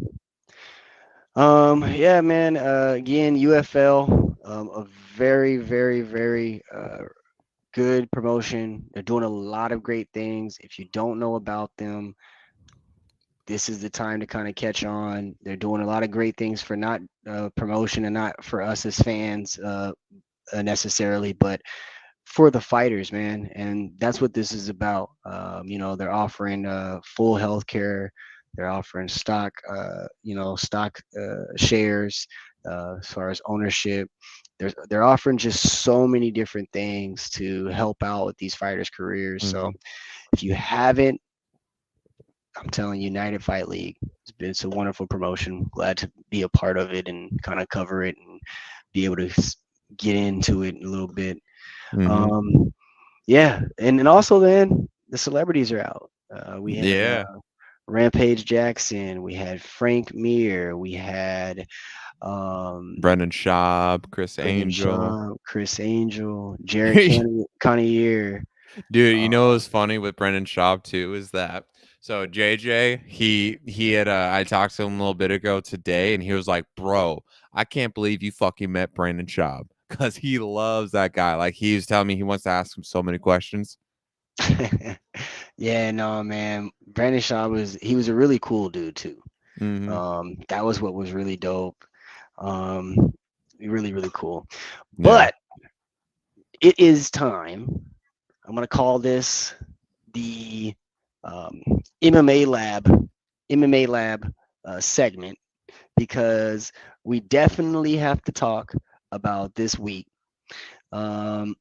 Yeah, man. Again, UFL, a very, very, very good promotion. They're doing a lot of great things. If you don't know about them, this is the time to kind of catch on. They're doing a lot of great things for not promotion and not for us as fans necessarily, but for the fighters, man. And that's what this is about. They're offering full health care. They're offering stock shares as far as ownership. They're offering just so many different things to help out with these fighters' careers. Mm-hmm. So if you haven't, I'm telling you, United Fight League. It's a wonderful promotion. Glad to be a part of it and kind of cover it and be able to get into it a little bit. Mm-hmm. Yeah, and also then the celebrities are out. We had Yeah. Rampage Jackson, we had Frank Mir, we had um, Brendan Schaub, Chris Brendan Angel. Shaw, Chris Angel, Jared Cannonier. Dude, you Uh, know what's funny with Brendan Schaub too is that so JJ he had I talked to him a little bit ago today and he was like, "Bro, I can't believe you fucking met Brendan Schaub because he loves that guy. Like he was telling me he wants to ask him so many questions." yeah, no, man. Brandon Shaw was a really cool dude too. Mm-hmm. That was what was really dope. Um, really, really cool. Yeah. But it is time. I'm gonna call this the um, MMA Lab segment because we definitely have to talk about this week. Um,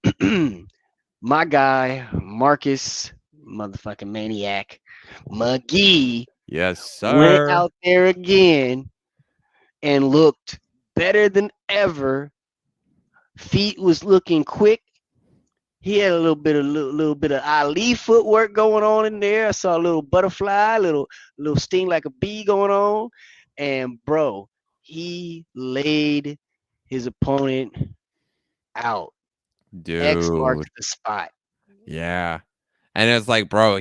my guy Marcus, motherfucking maniac, McGee Yes, went sir. out there again and looked better than ever. Feet was looking quick. He had a little bit of Ali footwork going on in there. I saw a little butterfly, little sting like a bee going on, and bro, he laid his opponent out. X marks Dude. the spot. Yeah. And it's like, bro,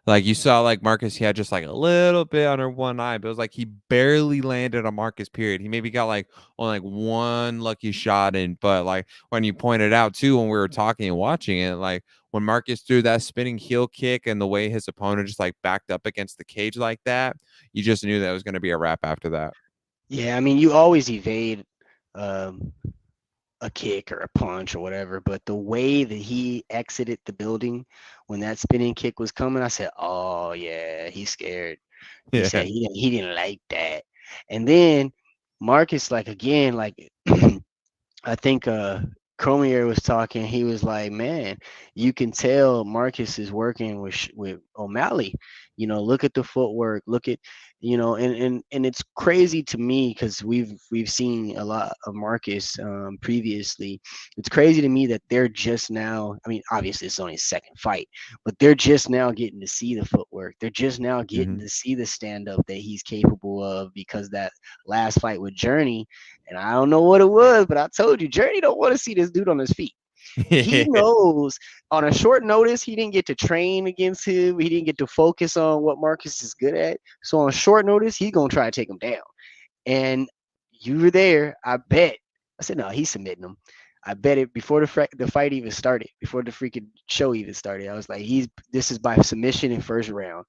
like you saw, like Marcus, he had just like a little bit under one eye, but it was like he barely landed on Marcus. Period. He maybe got like on like one lucky shot in, but like when you pointed out too, when we were talking and watching it, like when Marcus threw that spinning heel kick and the way his opponent just like backed up against the cage like that, you just knew that it was going to be a wrap after that. Yeah, I mean, you always evade um, a kick or a punch or whatever, but the way that he exited the building when that spinning kick was coming, I said, "Oh yeah, he's scared." He Yeah. said he didn't like that. And then Marcus, like again, like I think Cormier was talking. He was like, "Man, you can tell Marcus is working with O'Malley. Look at the footwork. Look at, and it's crazy to me because we've seen a lot of Marcus previously. It's crazy to me that they're just now. I mean, obviously it's only his second fight, but they're just now getting to see the footwork. They're just now getting Hmm. to see the stand up that he's capable of because that last fight with Journey. And I don't know what it was, but I told you, Journey don't want to see this dude on his feet. He knows on a short notice, he didn't get to train against him. He didn't get to focus on what Marcus is good at. So on short notice, he's going to try to take him down. And you were there. I bet. I said, no, he's submitting him. I bet it before the fight even started, before the freaking show even started. I was like, this is by submission in first round.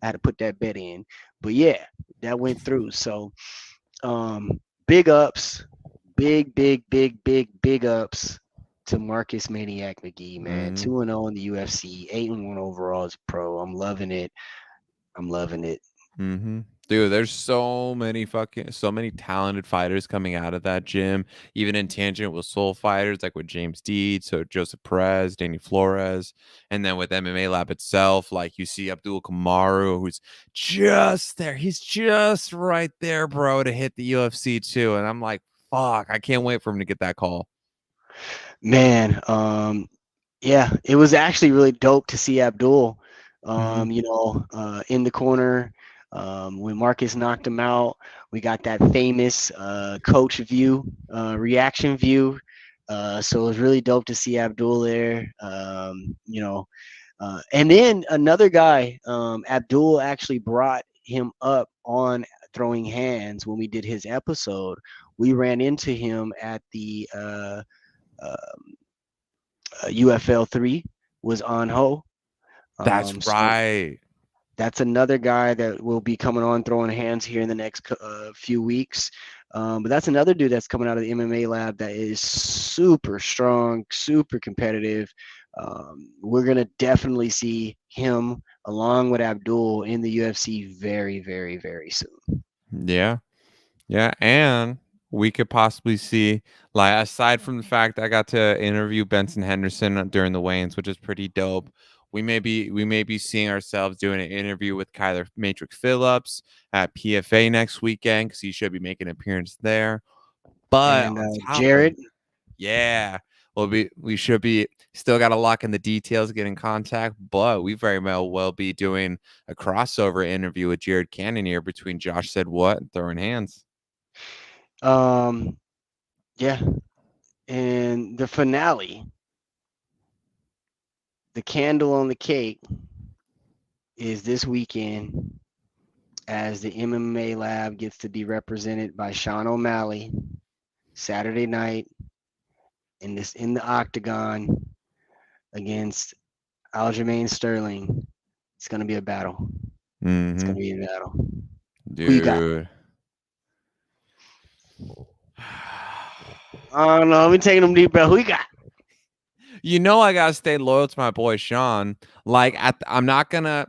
I had to put that bet in. But yeah, that went through. So big ups, big ups to Marcus Maniac McGee, man. Hmm. 2-0 in the UFC, 8-1 overall as a pro. I'm loving it. I'm loving it. Mm-hmm. Dude, there's so many talented fighters coming out of that gym, even in tangent with soul fighters like with James Deed, so Joseph Perez, Danny Flores, and then with MMA Lab itself, like you see Abdul Kamaru, who's just there. He's just right there, bro, to hit the UFC too. And I'm like, fuck, I can't wait for him to get that call. Man, yeah, it was actually really dope to see Abdul, Mm-hmm. in the corner. When Marcus knocked him out, we got that famous coach view, reaction view. So it was really dope to see Abdul there. And then another guy, Abdul actually brought him up on throwing hands when we did his episode. We ran into him at the UFL 3 was on Ho. That's So right. that's another guy that will be coming on throwing hands here in the next few weeks. But that's another dude that's coming out of the MMA lab that is super strong, super competitive. We're gonna definitely see him along with Abdul in the UFC very, very, very soon. Yeah. Yeah, and we could possibly see, like, aside from the fact I got to interview Benson Henderson during the weigh-ins, which is pretty dope. We may be seeing ourselves doing an interview with Kyler Matrix Phillips at PFA next weekend because he should be making an appearance there. But And on top of Jared, yeah, we should be still got to lock in the details, get in contact, but we very well will be doing a crossover interview with Jared Cannonier between Josh Said What and Throwing Hands. yeah, and the finale, the candle on the cake, is this weekend as the MMA lab gets to be represented by Sean O'Malley Saturday night in the octagon against Aljamain Sterling. It's gonna be a battle. It's gonna be a battle. Who you got? Dude. I don't know. Let me take them deep breath. Who you got? You know I gotta stay loyal to my boy Sean. Like I'm not gonna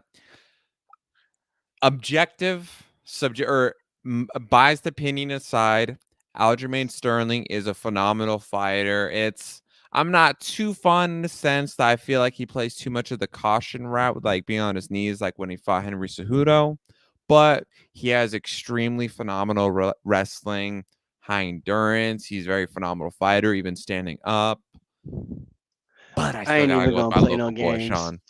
objective subject or biased opinion aside. Aljamain Sterling is a phenomenal fighter. I'm not too fond in the sense that I feel like he plays too much of the caution route with like being on his knees, like when he fought Henry Cejudo. But he has extremely phenomenal wrestling, high endurance. He's a very phenomenal fighter, even standing up. But I I still ain't gotta even go with gonna my play no local boy games. Sean.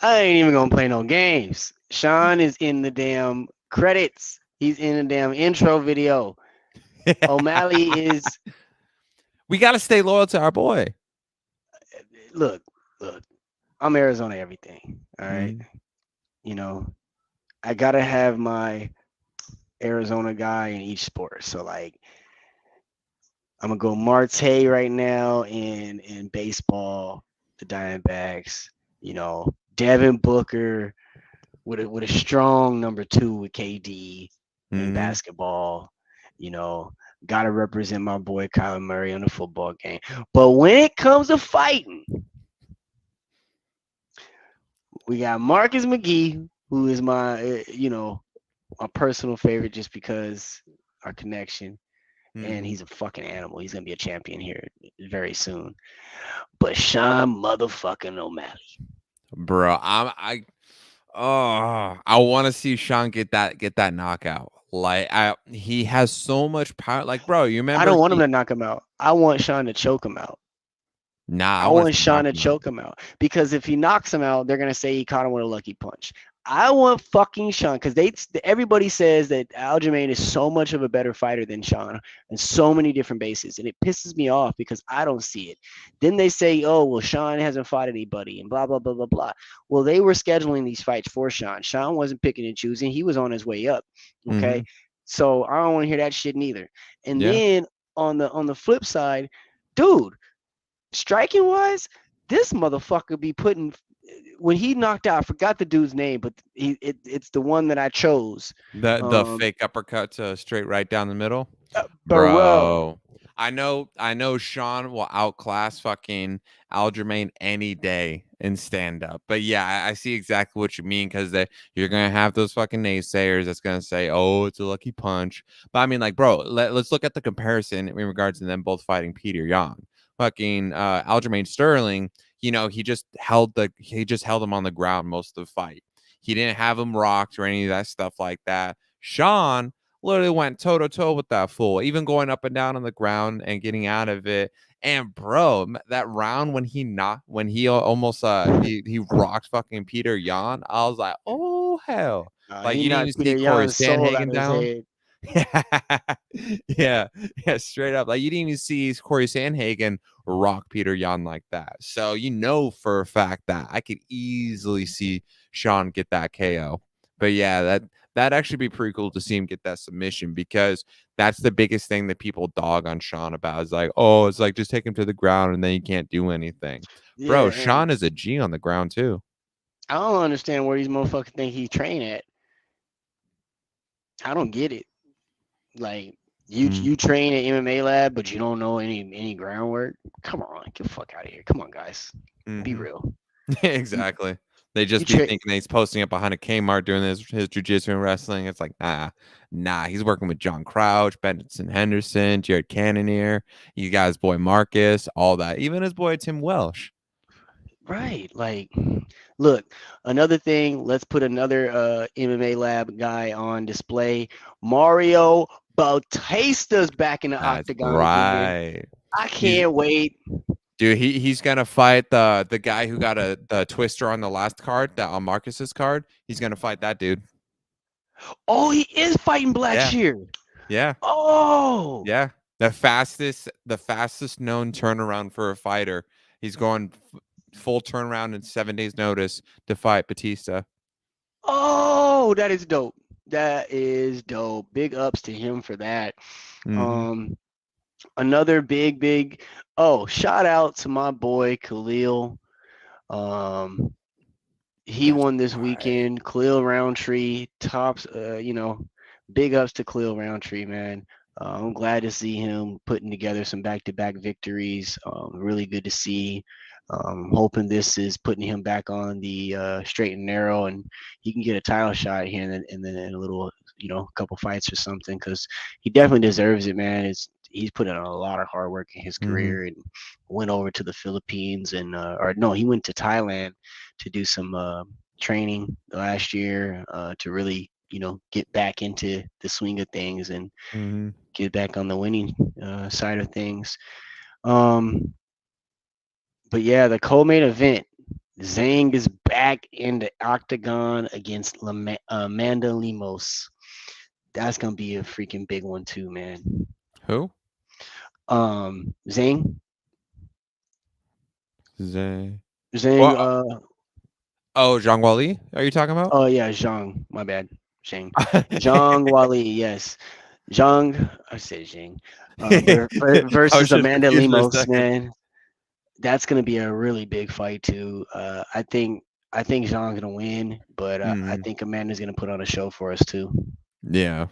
I ain't even gonna play no games. Sean is in the damn credits. He's in the damn intro video. O'Malley is We gotta stay loyal to our boy. look. I'm Arizona everything. All right. Mhm. You know, I gotta have my Arizona guy in each sport. So like I'm gonna go Marte right now in baseball, the Diamondbacks. You know, Devin Booker with a strong number 2 with KD in Mhm. basketball. You know, gotta represent my boy Kyler Murray on the football game. But when it comes to fighting, we got Marcus McGee, who is my my personal favorite just because our connection. And Mhm. he's a fucking animal. He's gonna be a champion here very soon. But Sean motherfucking O'Malley. Bro, I want to see Sean get that knockout. Like he has so much power. Like, bro, you I remember don't want him to knock him out. I want Sean to choke him out. Nah, I I want want to Sean knock to him out. choke him out because if he knocks him out, they're gonna say he caught him with a lucky punch. I want fucking Sean because everybody says that Aljamain is so much of a better fighter than Sean in so many different bases, and it pisses me off because I don't see it. Then they say, "Oh, well, Sean hasn't fought anybody," and blah blah blah blah blah. Well, they were scheduling these fights for Sean. Sean wasn't picking and choosing; he was on his way up. Mm-hmm. Okay, so I don't want to hear that shit neither. And Yeah. then on the flip side, dude, striking wise, this motherfucker be putting when he knocked out. I forgot the dude's name, but it's the one that I chose. The fake uppercut to straight right down the middle. Burrell. Bro. I know Sean will outclass fucking Aljamain any day in stand up. But yeah, I see exactly what you mean because you're gonna have those fucking naysayers that's gonna say, "Oh, it's a lucky punch." But I mean, like, bro, let's look at the comparison in regards to them both fighting Peter Yan. Fucking Aljamain Sterling, he just held him on the ground most of the fight. He didn't have him rocked or any of that stuff like that. Sean literally went toe to toe with that fool, even going up and down on the ground and getting out of it. And bro, that round when he almost he rocked fucking Peter Yan, I was like, oh hell, like He you didn't even knocked Peter see Corey Yan's soul out Sandhagen of his down. head. Yeah, yeah, straight up. Like you didn't even see Corey Sandhagen rock Peter Yan like that. So you know for a fact that I could easily see Sean get that KO. But yeah, that'd actually be pretty cool to see him get that submission because that's the biggest thing that people dog on Sean about is like, oh, it's like just take him to the ground and then you can't do anything. Yeah, Bro, and Sean is a G on the ground too. I don't understand where these motherfuckers think he train at. I don't get it. Like you train at MMA lab, but you don't know any groundwork. Come on, get the fuck out of here. Come on, guys, be Mm-hmm. real. You Exactly. They you just be train. thinking that he's posting up behind a Kmart doing his jujitsu and wrestling. It's like, nah. He's working with John Crouch, Benson Henderson, Jared Cannonier, you guys, boy Marcus, all that. Even his boy Tim Welsh. Right. Like, look, another thing, let's put another MMA lab guy on display. Mario Bautista's back in the That's octagon again. right. I He's can't wait. dude. He's gonna fight the guy who got the twister on the last card, that on Marcus's card. He's gonna fight that dude. Oh, he is fighting Yeah, Blackshear. yeah. Oh, Yeah, the fastest known turnaround for a fighter. He's going full turnaround in 7 days' notice to fight Batista. oh, that is dope. That is dope. Big ups to him for that. Mm-hmm. Um, another big. Oh, shout out to my boy Khalil. Um, he That's won this right. weekend. Khalil Roundtree tops. Big ups to Khalil Roundtree, man. I'm glad to see him putting together some back-to-back victories. Really good to see. Hoping this is putting him back on the straight and narrow, and he can get a title shot here and then in a little, couple fights or something, because he definitely deserves it, man. He's put in a lot of hard work in his Mm-hmm. career and went over to the Philippines and or no, he went to Thailand to do some training last year to really, get back into the swing of things and Mm-hmm. get back on the winning side of things. Um, but yeah, the co-main event, Zhang is back in the octagon against Amanda Lemos. That's gonna be a freaking big one too, man. Who? Zhang, Zay. Zhang. Well, oh, Zhang Wali? Are you talking about? Oh yeah, Zhang. My bad, Zhang. Zhang Wali, yes. Zhang, I said Zhang. I was Versus just Amanda confused for a Lemos, second. man. That's gonna be a really big fight too. I think Zhang's gonna win, but I Mm-hmm. think Amanda's gonna put on a show for us too. Yeah.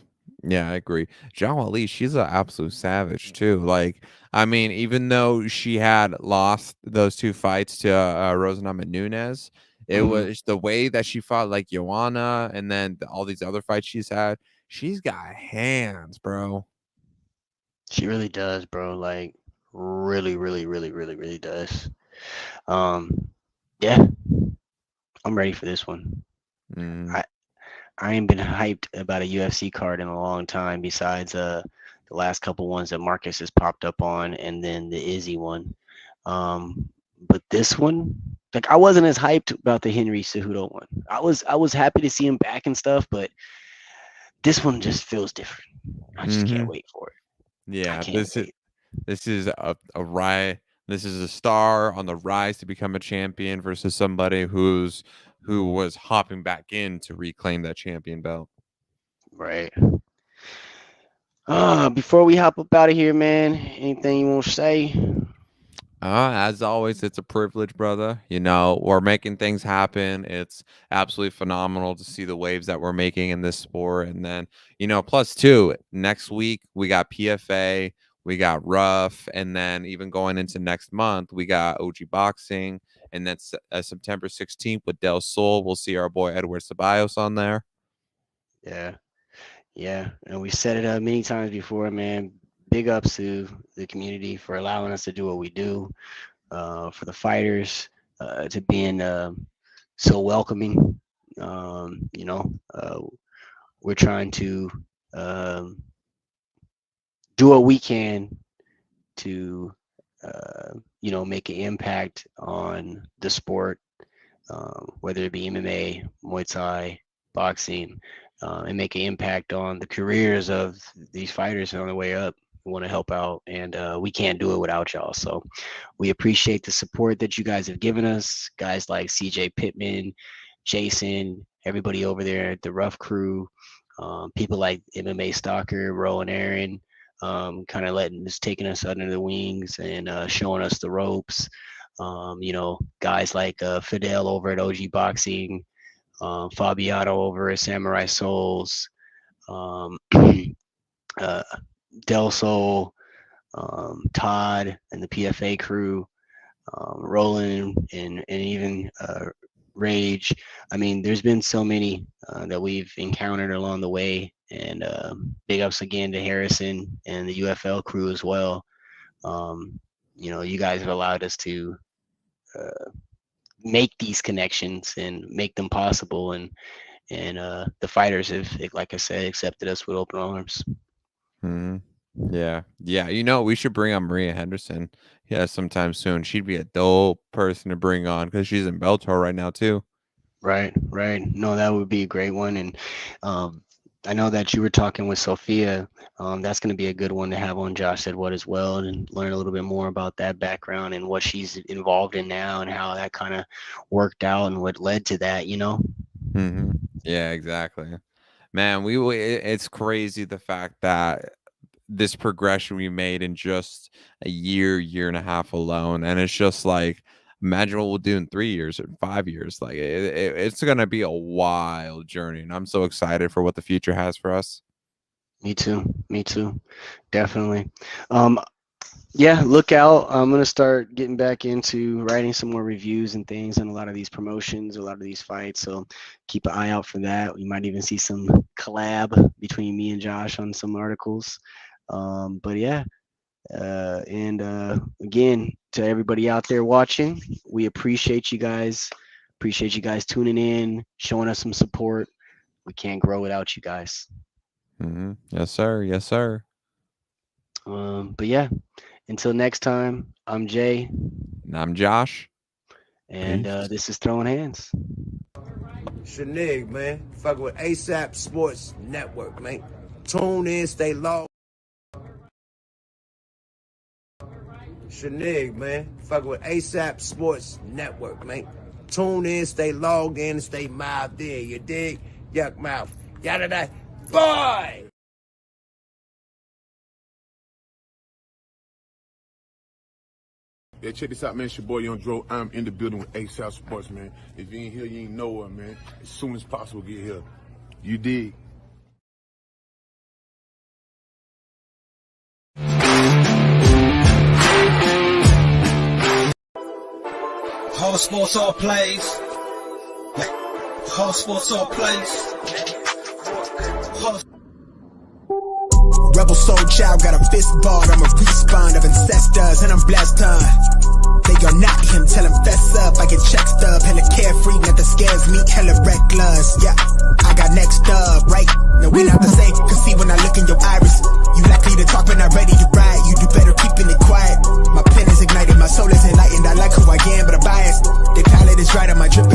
Yeah, I agree. Zhang Wali, she's an absolute savage too. Like, I mean, even though she had lost those two fights to Rosana Nunez, it Hmm. was the way that she fought like Joanna and then all these other fights she's had. She's got hands, bro. She really does, bro. Like really, really, really, really, really does. Um, yeah, I'm ready for this one. Mm, I I ain't been hyped about a UFC card in a long time. Besides the last couple ones that Marcus has popped up on, and then the Izzy one. But this one, like I wasn't as hyped about the Henry Cejudo one. I was happy to see him back and stuff, but this one just feels different. I just can't hmm. wait for it. I Yeah, can't wait. this is a rise. This is a star on the rise to become a champion versus somebody who was hopping back in to reclaim that champion belt. Right. Before we hop up out of here, man, anything you want to say? As always, it's a privilege, brother. You know, we're making things happen. It's absolutely phenomenal to see the waves that we're making in this sport. And then, plus two, next week we got PFA, we got Rough, and then even going into next month, we got OG Boxing. And then September 16th with Del Sol, we'll see our boy Edward Ceballos on there. Yeah. Yeah, and we said it many times before, man. Big ups to the community for allowing us to do what we do, for the fighters to being so welcoming. We're trying to um, do what we can to, make an impact on the sport, whether it be MMA, Muay Thai, boxing. and make an impact on the careers of these fighters on the way up. We want to help out, and we can't do it without y'all. So we appreciate the support that you guys have given us. Guys like CJ Pittman, Jason, everybody over there at the Rough Crew, people like MMA Stalker, Rowan Aaron, kind of taking us under the wings and showing us the ropes. Guys like Fidel over at OG Boxing, Fabiano over at Samurai Souls, Del Sol, Todd and the PFA crew, Roland and even Rage. I mean, there's been so many that we've encountered along the way, and big ups again to Harrison and the UFL crew as well. You guys have allowed us to make these connections and make them possible, and the fighters have, like I said, accepted us with open arms. Yeah. We should bring on Maria Henderson sometime soon. She'd be a dope person to bring on because she's in Bellator right now too. Right. No, that would be a great one. And I know that you were talking with Sophia. That's going to be a good one to have on Josh Said What as well, and learn a little bit more about that background and what she's involved in now and how that kind of worked out and what led to that, Yeah, exactly. Man, it's crazy the fact that this progression we made in just a year and a half alone. And it's just like, imagine what we'll do in 3 years or 5 years. Like it's going to be a wild journey. And I'm so excited for what the future has for us. Me too. Definitely. Look out. I'm going to start getting back into writing some more reviews and things on a lot of these promotions, a lot of these fights. So keep an eye out for that. We might even see some collab between me and Josh on some articles. Again, to everybody out there watching, we appreciate you guys. Appreciate you guys tuning in, showing us some support. We can't grow without you guys. Yes, sir. Until next time, I'm Jay. And I'm Josh. And this is Throwing Hands. Shanig, man. Fucking with ASAP Sports Network, man. Tune in, stay logged. Shanig, man. Fucking with ASAP Sports Network, man. Tune in, stay logged in, and stay mouthed in. You dig? Yuck mouth. Yada da. Boy! Yeah, check this out, man. It's your boy Young Dro. I'm in the building with ASAP Sports, man. If you ain't here, you ain't nowhere, man. As soon as possible, get here. You dig? Whole sports all plays. Whole sports all plays. Rebel soul child got a fist ball, I'm a respawn of ancestors, and I'm blessed, They are not him, tell him fess up, I get check stub, hella carefree, nothing scares me, hella reckless, yeah, I got next up, right, no we're not the same, cause see when I look in your iris, you likely to talk but not ready to ride, you do better keeping it quiet, my pen is ignited, my soul is enlightened, I like who I am but I'm biased, they palette is right on my drip